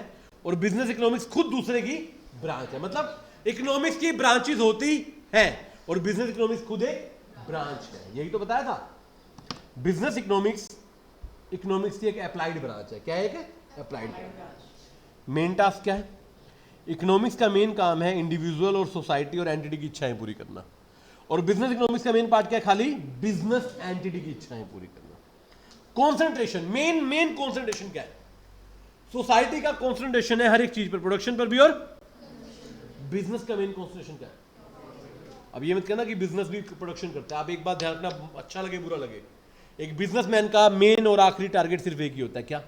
और बिजनेस इकोनॉमिक्स खुद दूसरे की ब्रांच है। मतलब इकोनॉमिक्स की ब्रांचेस होती है और बिजनेस इकोनॉमिक्स खुद एक ब्रांच है, यही तो बताया था। बिजनेस इकोनॉमिक्स इकोनॉमिक्स की एक अप्लाइड ब्रांच है। क्या है, एक अप्लाइड ब्रांच। मेन टास्क क्या है, इकोनॉमिक्स का मेन काम है इंडिविजुअल और सोसाइटी और एंटिटी की इच्छाएं पूरी करना, और बिजनेस इकोनॉमिक्स का मेन पार्ट क्या है, खाली बिजनेस एंटिटी की इच्छाएं पूरी करना। कंसंट्रेशन, मेन कंसंट्रेशन क्या है, सोसाइटी का कंसंट्रेशन है हर एक चीज पर, प्रोडक्शन पर भी, और बिजनेस का मेन कंसंट्रेशन क्या है। अब ये मत कहना कि बिजनेस भी प्रोडक्शन करता है। आप एक बात ध्यान रखना, अच्छा लगे बुरा लगे, एक बिजनेसमैन का मेन और आखिरी टारगेट सिर्फ एक ही होता है, क्या,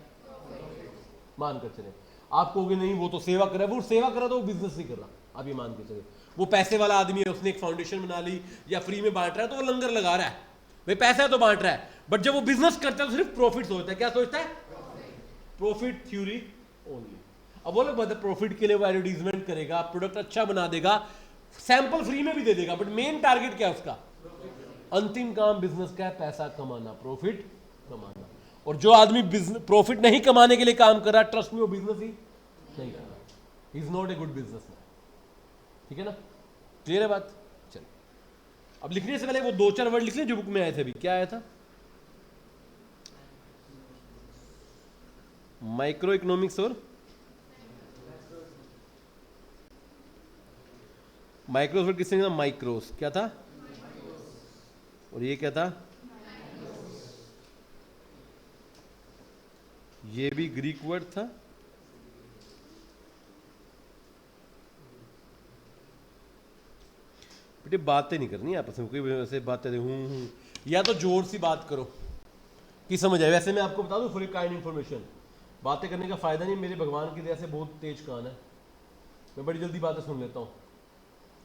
मान कर चले। आप कहोगे नहीं वो तो सेवा कर रहा है, वो सेवा कर रहा तो वो बिजनेस नहीं कर रहा, आप ये मान के चले। वो पैसे वाला आदमी है, उसने एक फाउंडेशन बना ली या फ्री में बांट रहा है तो वो लंगर लगा रहा है, भाई पैसा है तो बांट रहा है। बट जब वो बिजनेस करता है तो सिर्फ प्रॉफिट सोचता है, क्या सोचता है, प्रॉफिट थ्योरी ओनली। अब वो लोग मतलब प्रॉफिट के लिए वो एडवर्टीजमेंट करेगा, प्रोडक्ट अच्छा बना देगा, सैंपल फ्री में भी दे देगा, बट मेन टारगेट क्या है उसका, अंतिम काम बिजनेस का है पैसा कमाना, प्रॉफिट कमाना। और जो आदमी बिजनेस प्रॉफिट नहीं कमाने के लिए काम कर रहा, ट्रस्ट में वो बिजनेस ही नहीं कर रहा, he is not a good businessman. ठीक है ना, क्लियर है बात? चलिए, अब लिखने से पहले वो 2-4 वर्ड लिख लें जो बुक में आए थे। अभी क्या आया था? माइक्रो इकोनॉमिक्स और माइक्रोस वर्ड किसने? माइक्रोस क्या था? और ये क्या था? ये भी ग्रीक वर्ड था। बेटे बातें नहीं करनी आपस में, कोई वैसे बातें हूँ या तो जोर सी बात करो कि समझ आए। वैसे मैं आपको बता दूं फॉर काइंड इन्फॉर्मेशन, बातें करने का फायदा नहीं। मेरे भगवान की दया से बहुत तेज कान है, मैं बड़ी जल्दी बातें सुन लेता हूँ।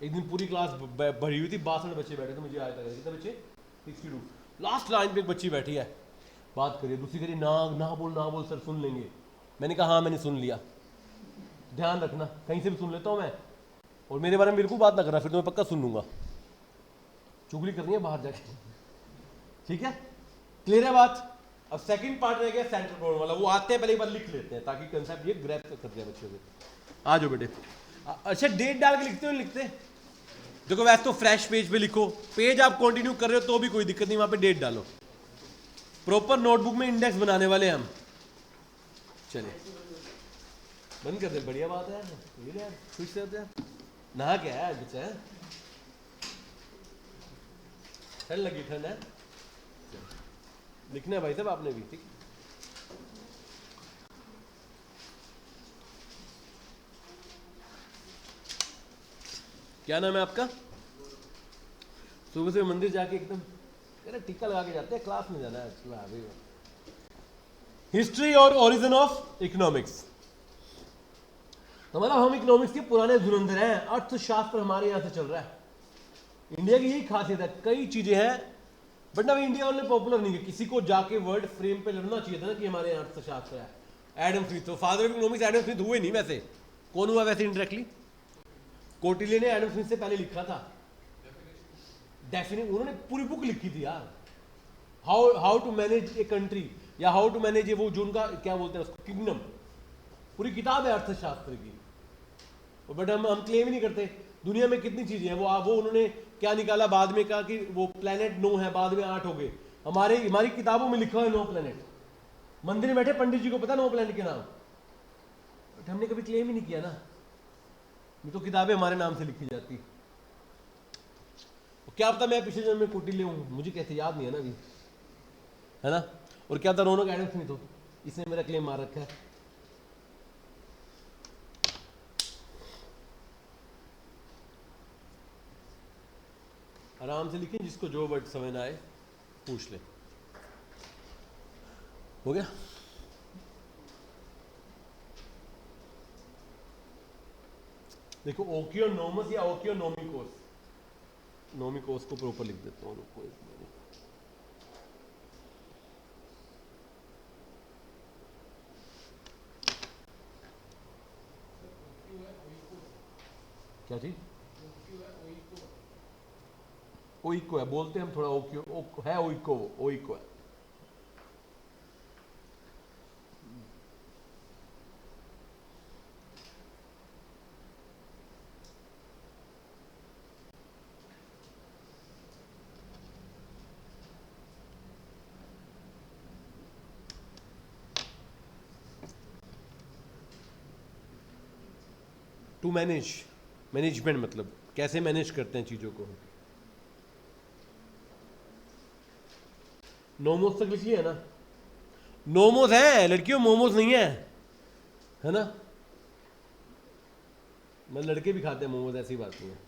एक दिन पूरी क्लास भरी हुई थी, 62 बच्चे बैठे थे, मुझे आया था कितने बच्चे? 62। लास्ट लाइन पे एक बच्ची बैठी है, बात करिए, दूसरी करिए ना ना बोल सर सुन लेंगे। मैंने कहा हाँ मैंने सुन लिया, ध्यान रखना कहीं से भी सुन लेता हूँ मैं, और मेरे बारे में बिल्कुल बात ना करना, फिर तो मैं पक्का सुन लूंगा। चुगली करनी है बाहर जाके, ठीक है? क्लियर है बात? अब सेकंड पार्ट रह गया सेंट्रल प्रॉब्लम वाला, वो आते हैं पहले एक बार लिख लेते हैं ताकि कंसेप्ट ये ग्रैब कर दिया बच्चों को। आ जाओ बेटे। अच्छा डेट डाल के लिखते हो? लिखते देखो, वैसे तो फ्रेश पेज पे लिखो, पेज आप कंटिन्यू कर रहे हो तो भी कोई दिक्कत नहीं, वहां पे डेट डालो। प्रॉपर नोटबुक में इंडेक्स बनाने वाले हम। चलिए बंद कर दे, बढ़िया बात है यार, खुश रहते हैं। नहा क्या है बच्चा है? ठंड लगी? ठंड है? लिखना है भाई साहब आपने भी, ठीक? क्या नाम है आपका? सुबह से मंदिर जाके एकदम अरे टीका लगा के जाते हैं, क्लास में जाना है। हिस्ट्री और ओरिजिन ऑफ इकोनॉमिक्स। तो मतलब हम इकोनॉमिक्स के पुराने धुरंधर हैं, अर्थशास्त्र हमारे यहाँ से चल रहा है। इंडिया की यही खासियत है, कई चीजें हैं बट ना इंडिया वाले पॉपुलर नहीं है। किसी को जाके वर्ड फ्रेम पे लड़ना चाहिए था ना कि हमारे यहाँ अर्थशास्त्र है। एडम स्मिथ, तो father of economics Adam Smith हुए नहीं, वैसे कौन हुआ वैसे इंडायरेक्टली? कोटिल्य ने एडम स्मिथ से पहले लिखा था डेफिनेट, उन्होंने पूरी बुक लिखी थी यार, how to manage a country, या हाउ टू मैनेज वो जो उनका क्या बोलते हैं उसको, किंगडम। पूरी किताब है अर्थशास्त्र की। बट हम क्लेम ही नहीं करते। दुनिया में कितनी चीजें हैं, वो उन्होंने क्या निकाला बाद में, कहा कि वो प्लेनेट 9 है, बाद में 8 हो गए। हमारी किताबों में लिखा है 9 प्लेनेट। मंदिर में बैठे पंडित जी को पता 9 प्लेनेट के नाम, बट हमने कभी क्लेम ही नहीं किया ना। ये तो किताबें हमारे नाम से लिखी जाती। क्या पता मैं पिछले जन्म में कोटिल्य हूं, मुझे कैसे याद नहीं है ना अभी, है ना? और क्या पता रौनक एडम स्मिथ हो, इसने मेरा क्लेम मार रखा है। आराम से लिखें, जिसको जो वर्ड समझ ना आए पूछ ले। हो गया? देखो ओकियोनोमस या ओकियोनोमिकोस, नोमिकोस को प्रॉपर लिख देता हूँ, रुको एक मिनट। क्या चीज? ओइको है, बोलते हैं हम थोड़ा ओकियो है, ओइको है। टू मैनेज, मैनेजमेंट मतलब कैसे मैनेज करते हैं चीजों को। नोमोस तक लिख लिया ना? नोमोस है लड़कियों, मोमोस नहीं है ना? मैं लड़के भी खाते हैं मोमोज, ऐसी बात नहीं है।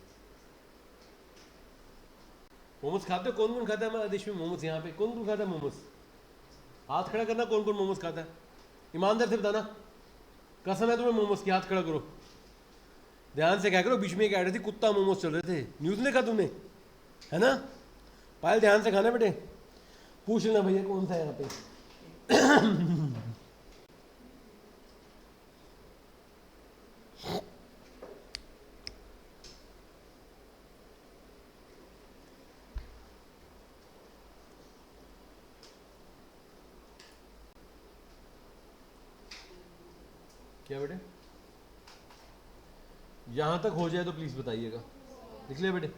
मोमोज खाते हो? कौन कौन खाता है हमारे देश में मोमोज? यहाँ पे कौन कौन खाता है मोमोज? हाथ खड़ा करना, कौन कौन मोमोज खाता है? ईमानदार से बताना, कसम है तुम्हें मोमोज की, हाथ खड़ा करो। ध्यान से क्या करो, बीच में एक ऐड थी कुत्ता मोमोज चल रहे थे, न्यूज़ देखा तुमने? है ना? पायल ध्यान से खाना बेटे, पूछ लेना भैया कौन सा है यहाँ पे। क्या बेटे? यहां तक हो जाए तो प्लीज बताइएगा। लिख लिया बेटे?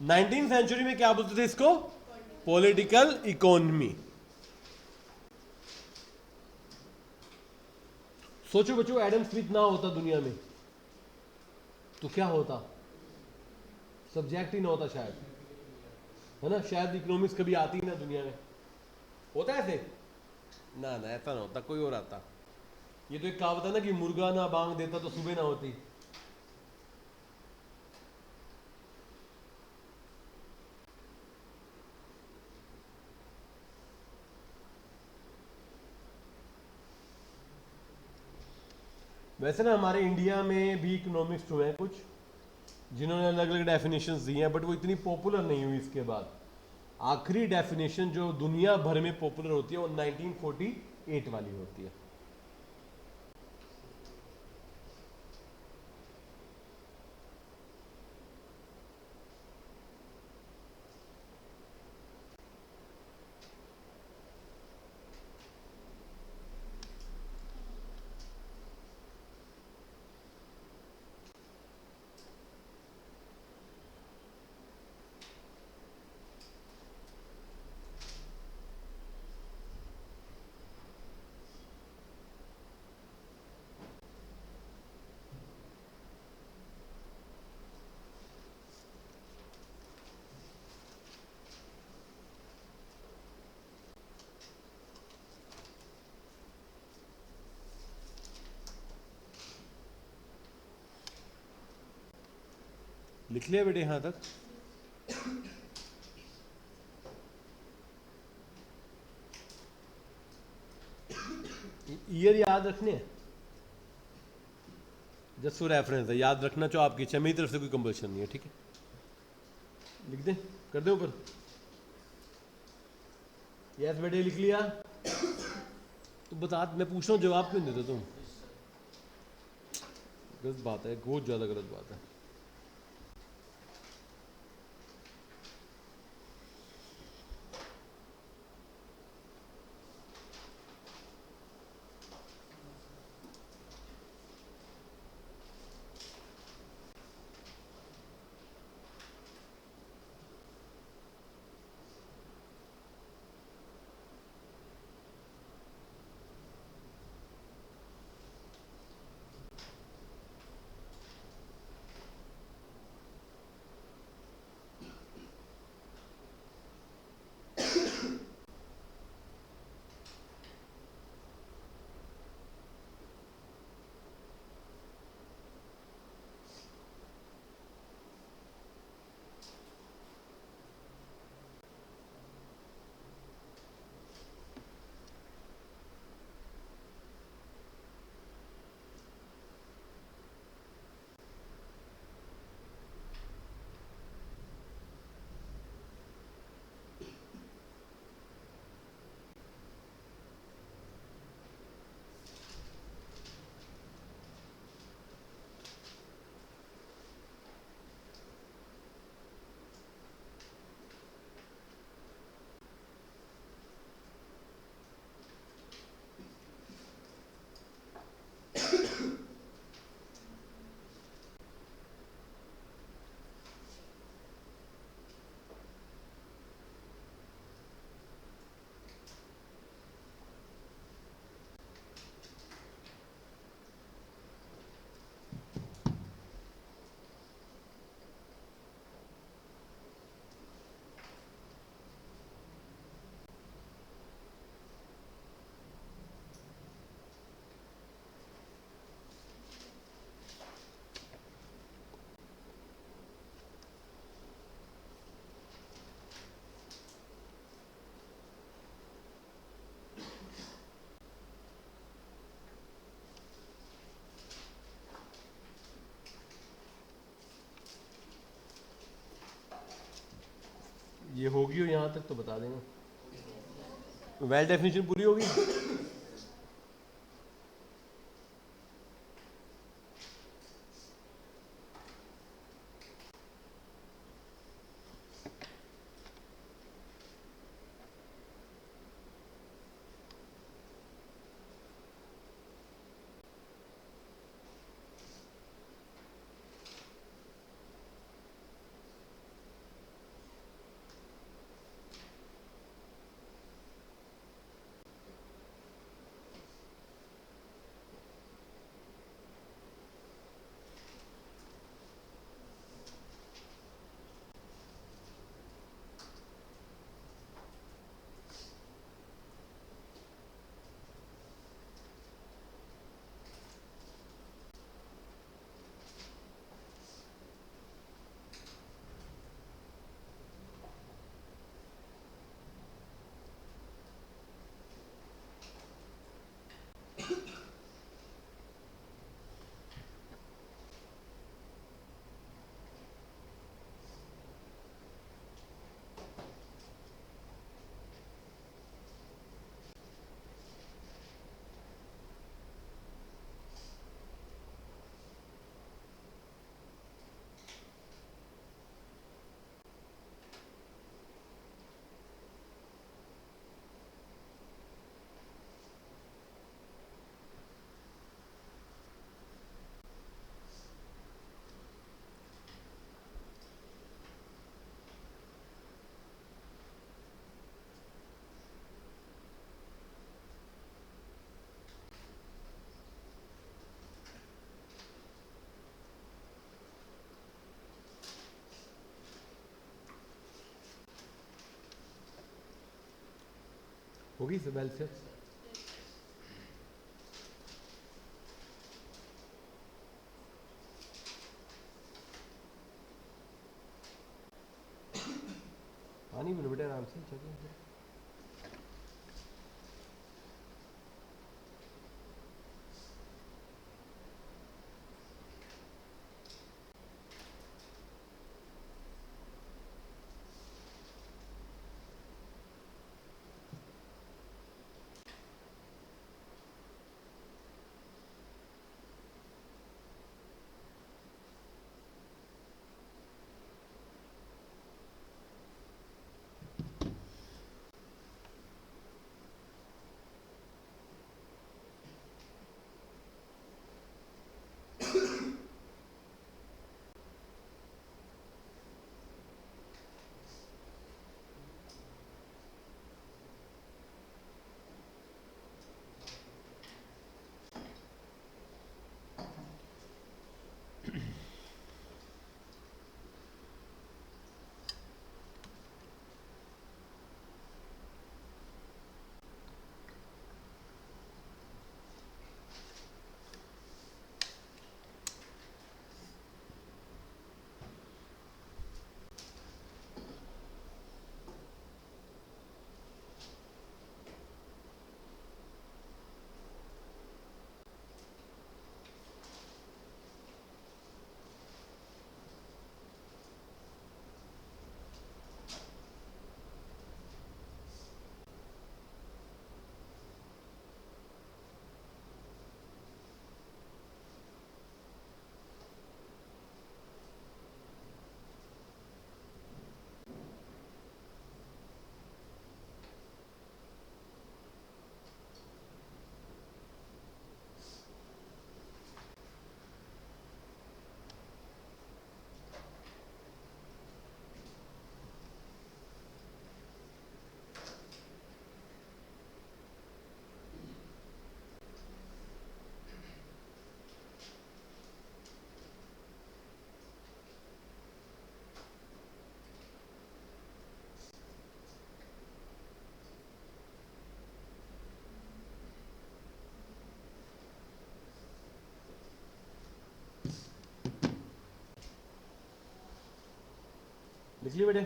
19वीं सेंचुरी में क्या बोलते थे इसको? Political economy. सोचो बच्चों, एडम स्मिथ ना होता दुनिया में तो क्या होता? सब्जेक्ट ही ना होता शायद, है ना? शायद इकोनॉमिक्स कभी आती ही ना दुनिया में। होता है ऐसे? ना ना, ऐसा ना होता, कोई और आता। ये तो एक कहावत है ना कि मुर्गा ना बांग देता तो सुबह ना होती। वैसे ना हमारे इंडिया में भी इकोनॉमिक्स हुए हैं कुछ, जिन्होंने अलग अलग डेफिनेशंस दी हैं, बट वो इतनी पॉपुलर नहीं हुई। इसके बाद आखिरी डेफिनेशन जो दुनिया भर में पॉपुलर होती है वो 1948 वाली होती है। लिख लिया बेटे यहां तक? ईयर याद रखने हैं, जस्ट फॉर रेफरेंस है, याद रखना जो आपकी इच्छा, मेरी तरफ से कोई कंपल्शन नहीं है, ठीक है? लिख दे, कर दे ऊपर। यस बेटे लिख लिया? तो बता, मैं पूछ रहा हूँ जवाब क्यों नहीं देते तुम? गलत बात है, बहुत ज़्यादा गलत बात है। ये होगी और यहाँ तक तो बता देंगे। वेल डेफिनेशन पूरी होगी। होगी वेल से। पानी बोलो बेटा आराम से चलिए। निकली बेटे।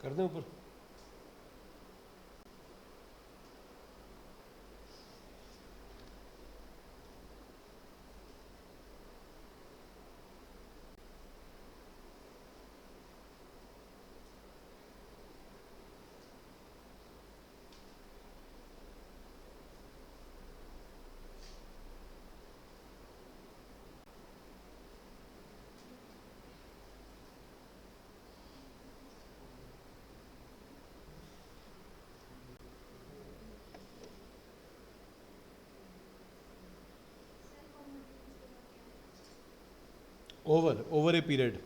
कर दें ऊपर। Over a period.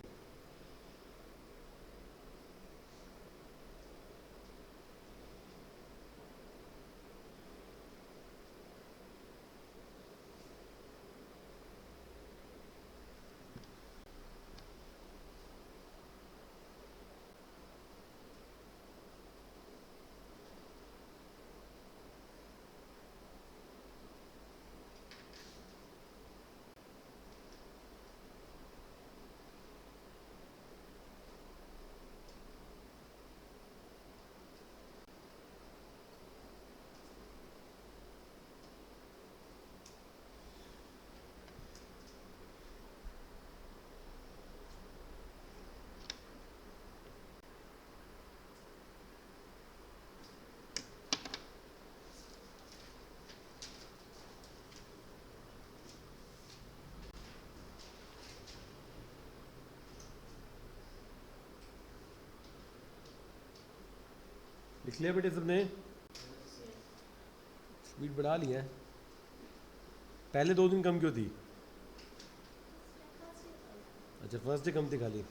लिख लिया बेटे सबने? स्पीड बढ़ा लिया है। पहले 2 दिन कम क्यों थी? अच्छा, फर्स्ट डे कम थी खाली।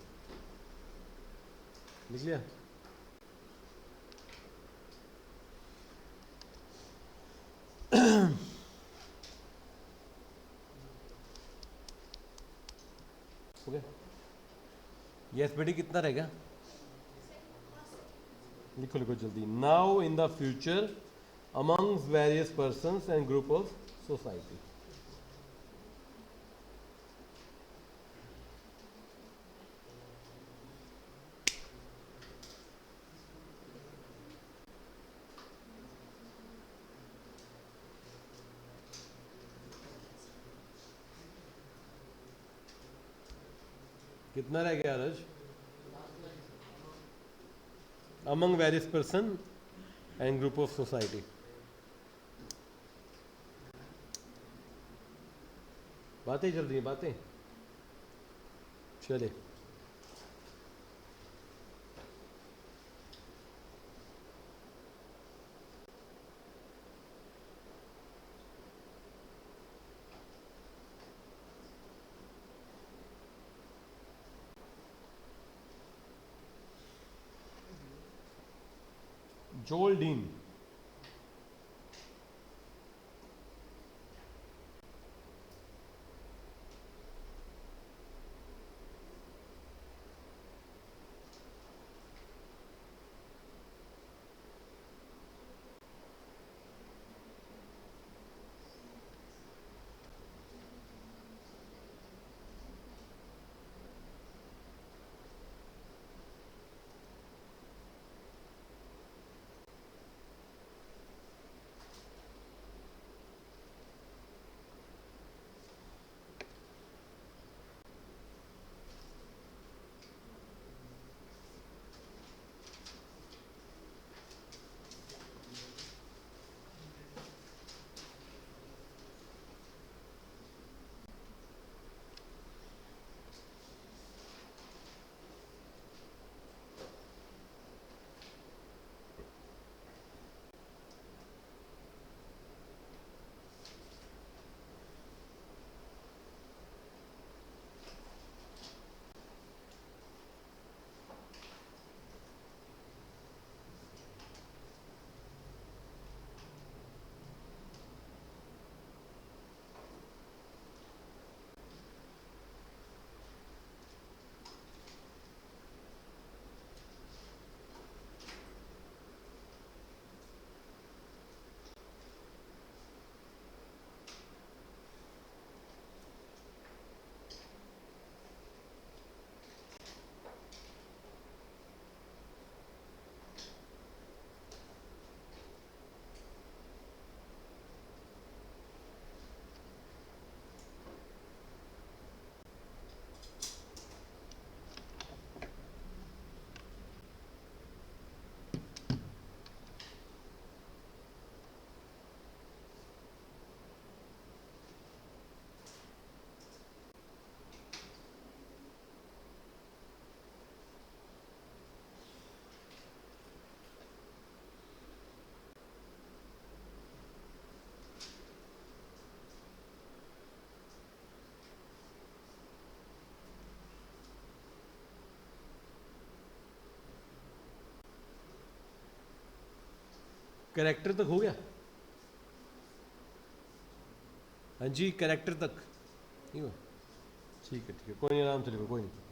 लिख लिया? ओके, यस बेटी कितना रहेगा? लिखो लिखो जल्दी। Now in the future amongst various persons and group of society. कितना रह गया रज? Among various person and group of society. बातें चल रही हैं, बातें चले। जोल डीन। कैरेक्टर तक हो गया? हाँ जी, कैरेक्टर तक नहीं हुआ? ठीक है, कोई नहीं, आराम से लिखो, कोई नहीं।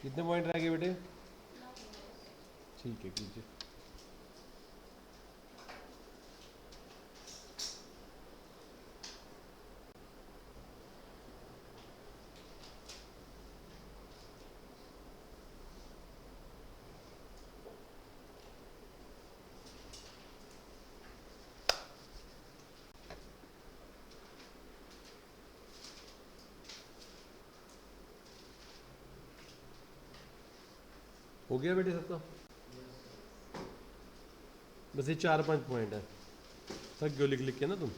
कितने पॉइंट रह गए बेटे? ठीक है, कीजिए। हो गया बेटे सबका? बस ये 4-5 पॉइंट है। थक गयो लिख लिख के ना तुम?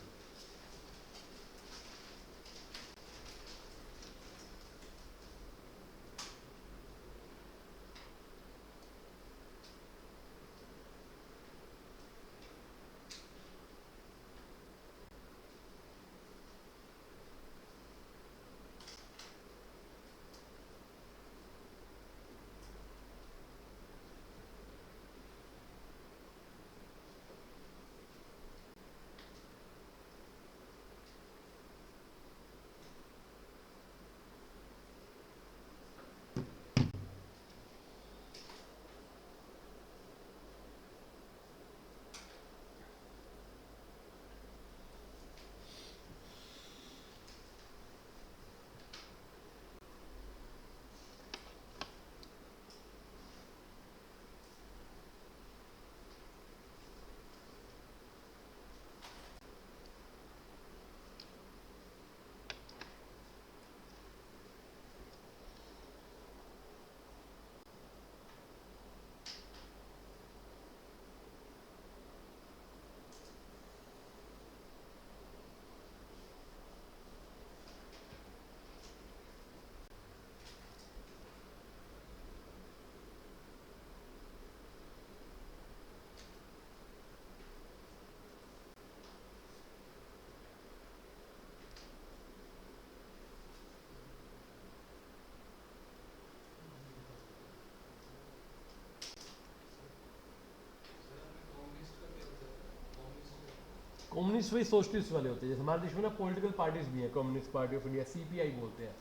कम्युनिस्ट वही सोशलिस्ट वाले होते हैं। जैसे हमारे देश में ना पॉलिटिकल पार्टीज भी हैं, communist party of India, CPI बोलते हैं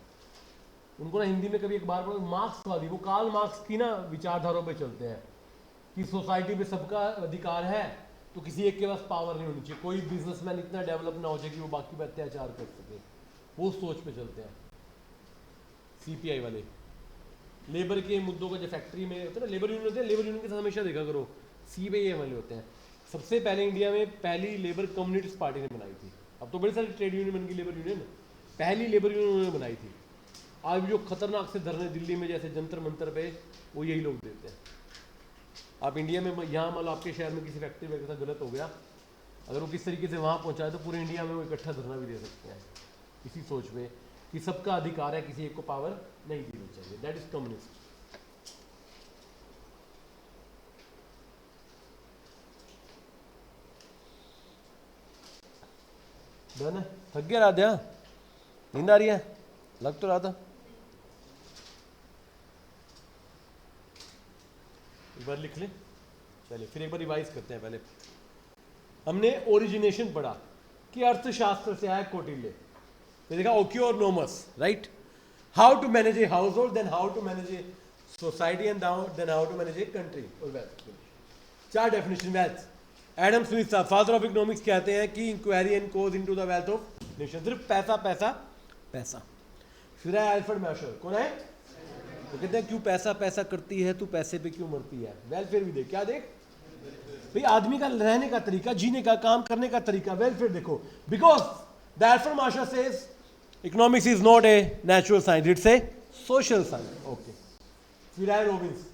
उनको ना हिंदी में। कभी एक बार बोलो मार्क्सवादी, वो कार्ल मार्क्स की ना विचारधाराओं पे चलते हैं कि सोसाइटी में सबका अधिकार है, तो किसी एक के पास पावर नहीं होनी चाहिए, कोई बिजनेसमैन इतना डेवलप ना हो जाए कि वो बाकी पे अत्याचार कर सके, वो सोच पे चलते हैं सीपीआई वाले। लेबर के मुद्दों का जो फैक्ट्री में होता है ना, लेबर यूनियन होते हैं, लेबर यूनियन के साथ हमेशा देखा करो सीपीआई वाले होते हैं। सबसे पहले इंडिया में पहली लेबर कम्युनिस्ट पार्टी ने बनाई थी, अब तो बड़ी सारी ट्रेड यूनियन बन गई, लेबर यूनियन पहली लेबर यूनियन उन्होंने बनाई थी। आज जो खतरनाक से धरने दिल्ली में जैसे जंतर मंतर पे, वो यही लोग देते हैं। आप इंडिया में यहाँ मान लो आपके शहर में किसी फैक्ट्री में साथ गलत हो गया, अगर वो किस तरीके से वहाँ पहुँचाए तो पूरे इंडिया में वो इकट्ठा धरना भी दे सकते हैं, इसी सोच में कि सबका अधिकार है, किसी एक को पावर नहीं देनी चाहिए। That is communist. डन है? थक गया राध्या? नींद आ रही है? लग तो रहा था। एक बार लिख ले, चलिए फिर एक बार रिवाइज करते हैं। पहले हमने ओरिजिनेशन पढ़ा कि अर्थशास्त्र से आया कौटिल्य, फिर देखा oikonomos, right, how to manage a household, then how to manage a society, and then how to manage a country और वेल्थ। चार डेफिनेशन वेल्थ। एडम स्मिथ साहब, फादर ऑफ इकोनॉमिक्स, कहते हैं कि inquiry and cause into the wealth of nation, सिर्फ पैसा पैसा पैसा। फिर है अल्फ्रेड मैशर, कौन है? तो कहते हैं क्यों पैसा पैसा करती है, तू पैसे पे क्यों मरती है। वेलफेयर भी देख, क्या देख भाई, आदमी का रहने का तरीका, जीने का, काम करने का तरीका, वेलफेयर देखो। Because the Alfred Marshall says economics is not a natural science, it's a social science. Okay. फिर है रॉबिन्स,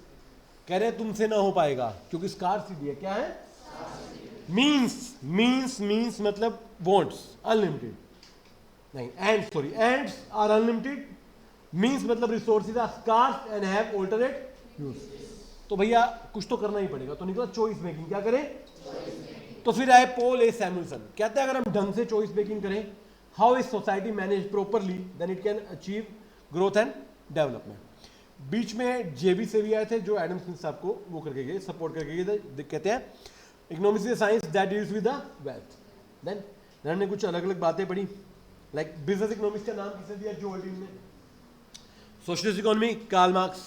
कह रहे तुमसे ना हो पाएगा क्योंकि स्कार्सिटी है। क्या है? मीन्स मतलब वॉन्ट्स, अनलिमिटेड नहीं, and sorry, ends are unlimited, means मतलब resources are scarce and have alternate use. तो भैया कुछ तो करना ही पड़ेगा, तो निकला चॉइस मेकिंग। क्या करें? तो फिर आए पॉल ए सैमुअलसन, कहते हैं अगर हम ढंग से चॉइस मेकिंग करें, how is society manage properly, then it can achieve growth and development. बीच में जेबी से भी आए थे जो एडम स्मिथ साहब को वो करके गए, सपोर्ट करके गए। कहते हैं economics is science that deals with the wealth. Then हमने कुछ अलग अलग बातें पढ़ी, लाइक बिजनेस इकोनॉमिक्स का नाम किसने दिया? जो ऑल्डिन ने। Socialist economy, Karl Marx.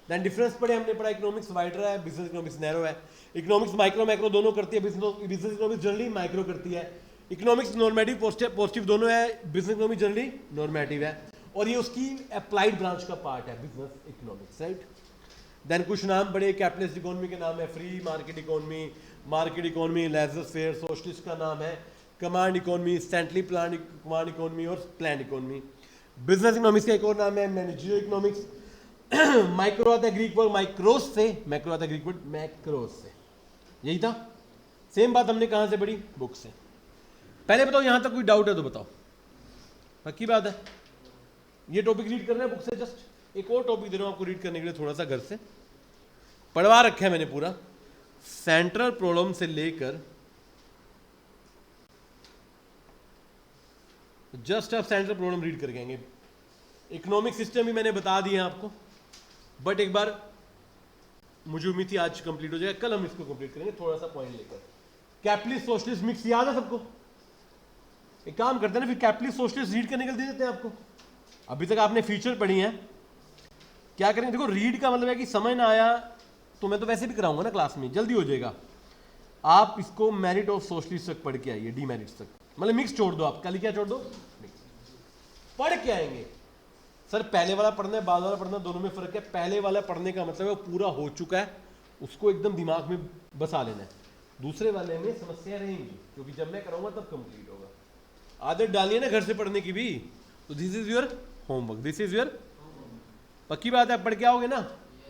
Then difference पढ़े हमने, पढ़ा इकोनॉमिक्स वाइडर है, बिजनेस इकोनॉमिक्स नैरो है। इकोनॉमिक्स माइक्रो मैक्रो दोनों करती है, बिजनेस इकोनॉमिक्स जनरली माइक्रो करती है। इकोनॉमिक्स नॉर्मेटिव पॉजिटिव दोनों है, बिजनेस इकोनॉमी जनरली नॉर्मेटिव है, और ये उसकी अप्लाइड ब्रांच का पार्ट है, बिजनेस इकोनॉमिक्स, राइट। देन कुछ नाम बड़े कैपिटलिस्ट इकोनॉमी के नाम है, free market economy, laissez faire. Socialist का नाम है command economy, centrally plan command economy और प्लान इकोनॉमी। बिजनेस इकोनॉमिक्स का एक और नाम है मैनेजरियल इकोनॉमिक्स। माइक्रो आता है ग्रीक वर्ड माइक्रोस से, मैक्रो आता है ग्रीक वर्ड मैक्रोस से। यही था, सेम बात हमने कहां से पढ़ी? बुक से। पहले बताओ यहां तक कोई डाउट है तो बताओ, पक्की बात है? ये टॉपिक रीड करना है बुक से। जस्ट एक और टॉपिक दे रहा हूं आपको रीड करने के लिए, थोड़ा सा घर से पढ़वा रखा है मैंने पूरा, सेंट्रल प्रॉब्लम से लेकर जस्ट आप सेंट्रल प्रॉब्लम रीड करके आएंगे। इकोनॉमिक सिस्टम भी मैंने बता दिया आपको, बट एक बार मुझे उम्मीद थी आज कंप्लीट हो जाएगा, कल हम इसको कंप्लीट करेंगे थोड़ा सा पॉइंट लेकर। कैपिटलिस्ट सोशलिस्ट मिक्स याद है सबको? एक काम करते हैं ना, फिर कैपिटलिस्ट सोशलिस्ट रीड करने के लिए दे देते हैं आपको। अभी तक आपने फीचर पढ़ी है, क्या करेंगे? देखो रीड का मतलब है कि समझ ना आया तो मैं तो वैसे भी कराऊंगा ना क्लास में, जल्दी हो जाएगा। आप इसको मेरिट ऑफ सोशलिस्ट तक पढ़ के आइए, डीमेरिट्स तक, मतलब मिक्स छोड़ दो आप, कल क्या छोड़ दो? मिक्स पढ़ के आएंगे। सर पहले वाला पढ़ना है, बाद वाला पढ़ना, दोनों में फर्क है। पहले वाला पढ़ने का मतलब है वो पूरा हो चुका है, उसको एकदम दिमाग में बसा लेना है। दूसरे वाले में समस्या रहेंगी, क्योंकि जब मैं कराऊंगा तब कंप्लीट होगा। आदत डालिए ना घर से पढ़ने की भी, तो this is your homework, this is your. पक्की बात है, पढ़ के आओगे ना?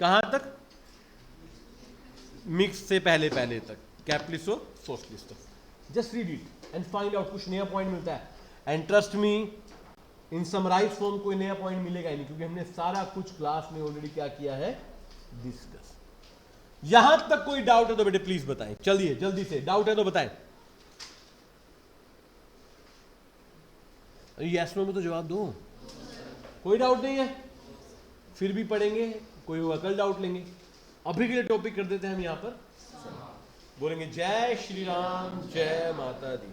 कहां तक? मिक्स से पहले तक, कैपिटलिस्ट और सोशलिस्ट तक। Just read it and find out, कुछ नया पॉइंट मिलता है। And trust me, in summarise form कोई नया पॉइंट मिलेगा ही नहीं, क्योंकि हमने सारा कुछ क्लास में ऑलरेडी क्या किया है, डिस्कस। यहां तक कोई डाउट है तो बेटे प्लीज बताएं, चलिए जल्दी से, डाउट है तो बताएं। यस नो में तो जवाब दो। कोई डाउट नहीं है? फिर भी पढ़ेंगे, कोई होगा कल डाउट लेंगे। अभी के लिए टॉपिक कर देते हैं हम यहां पर, बोलेंगे जय श्री राम, जय माता दी।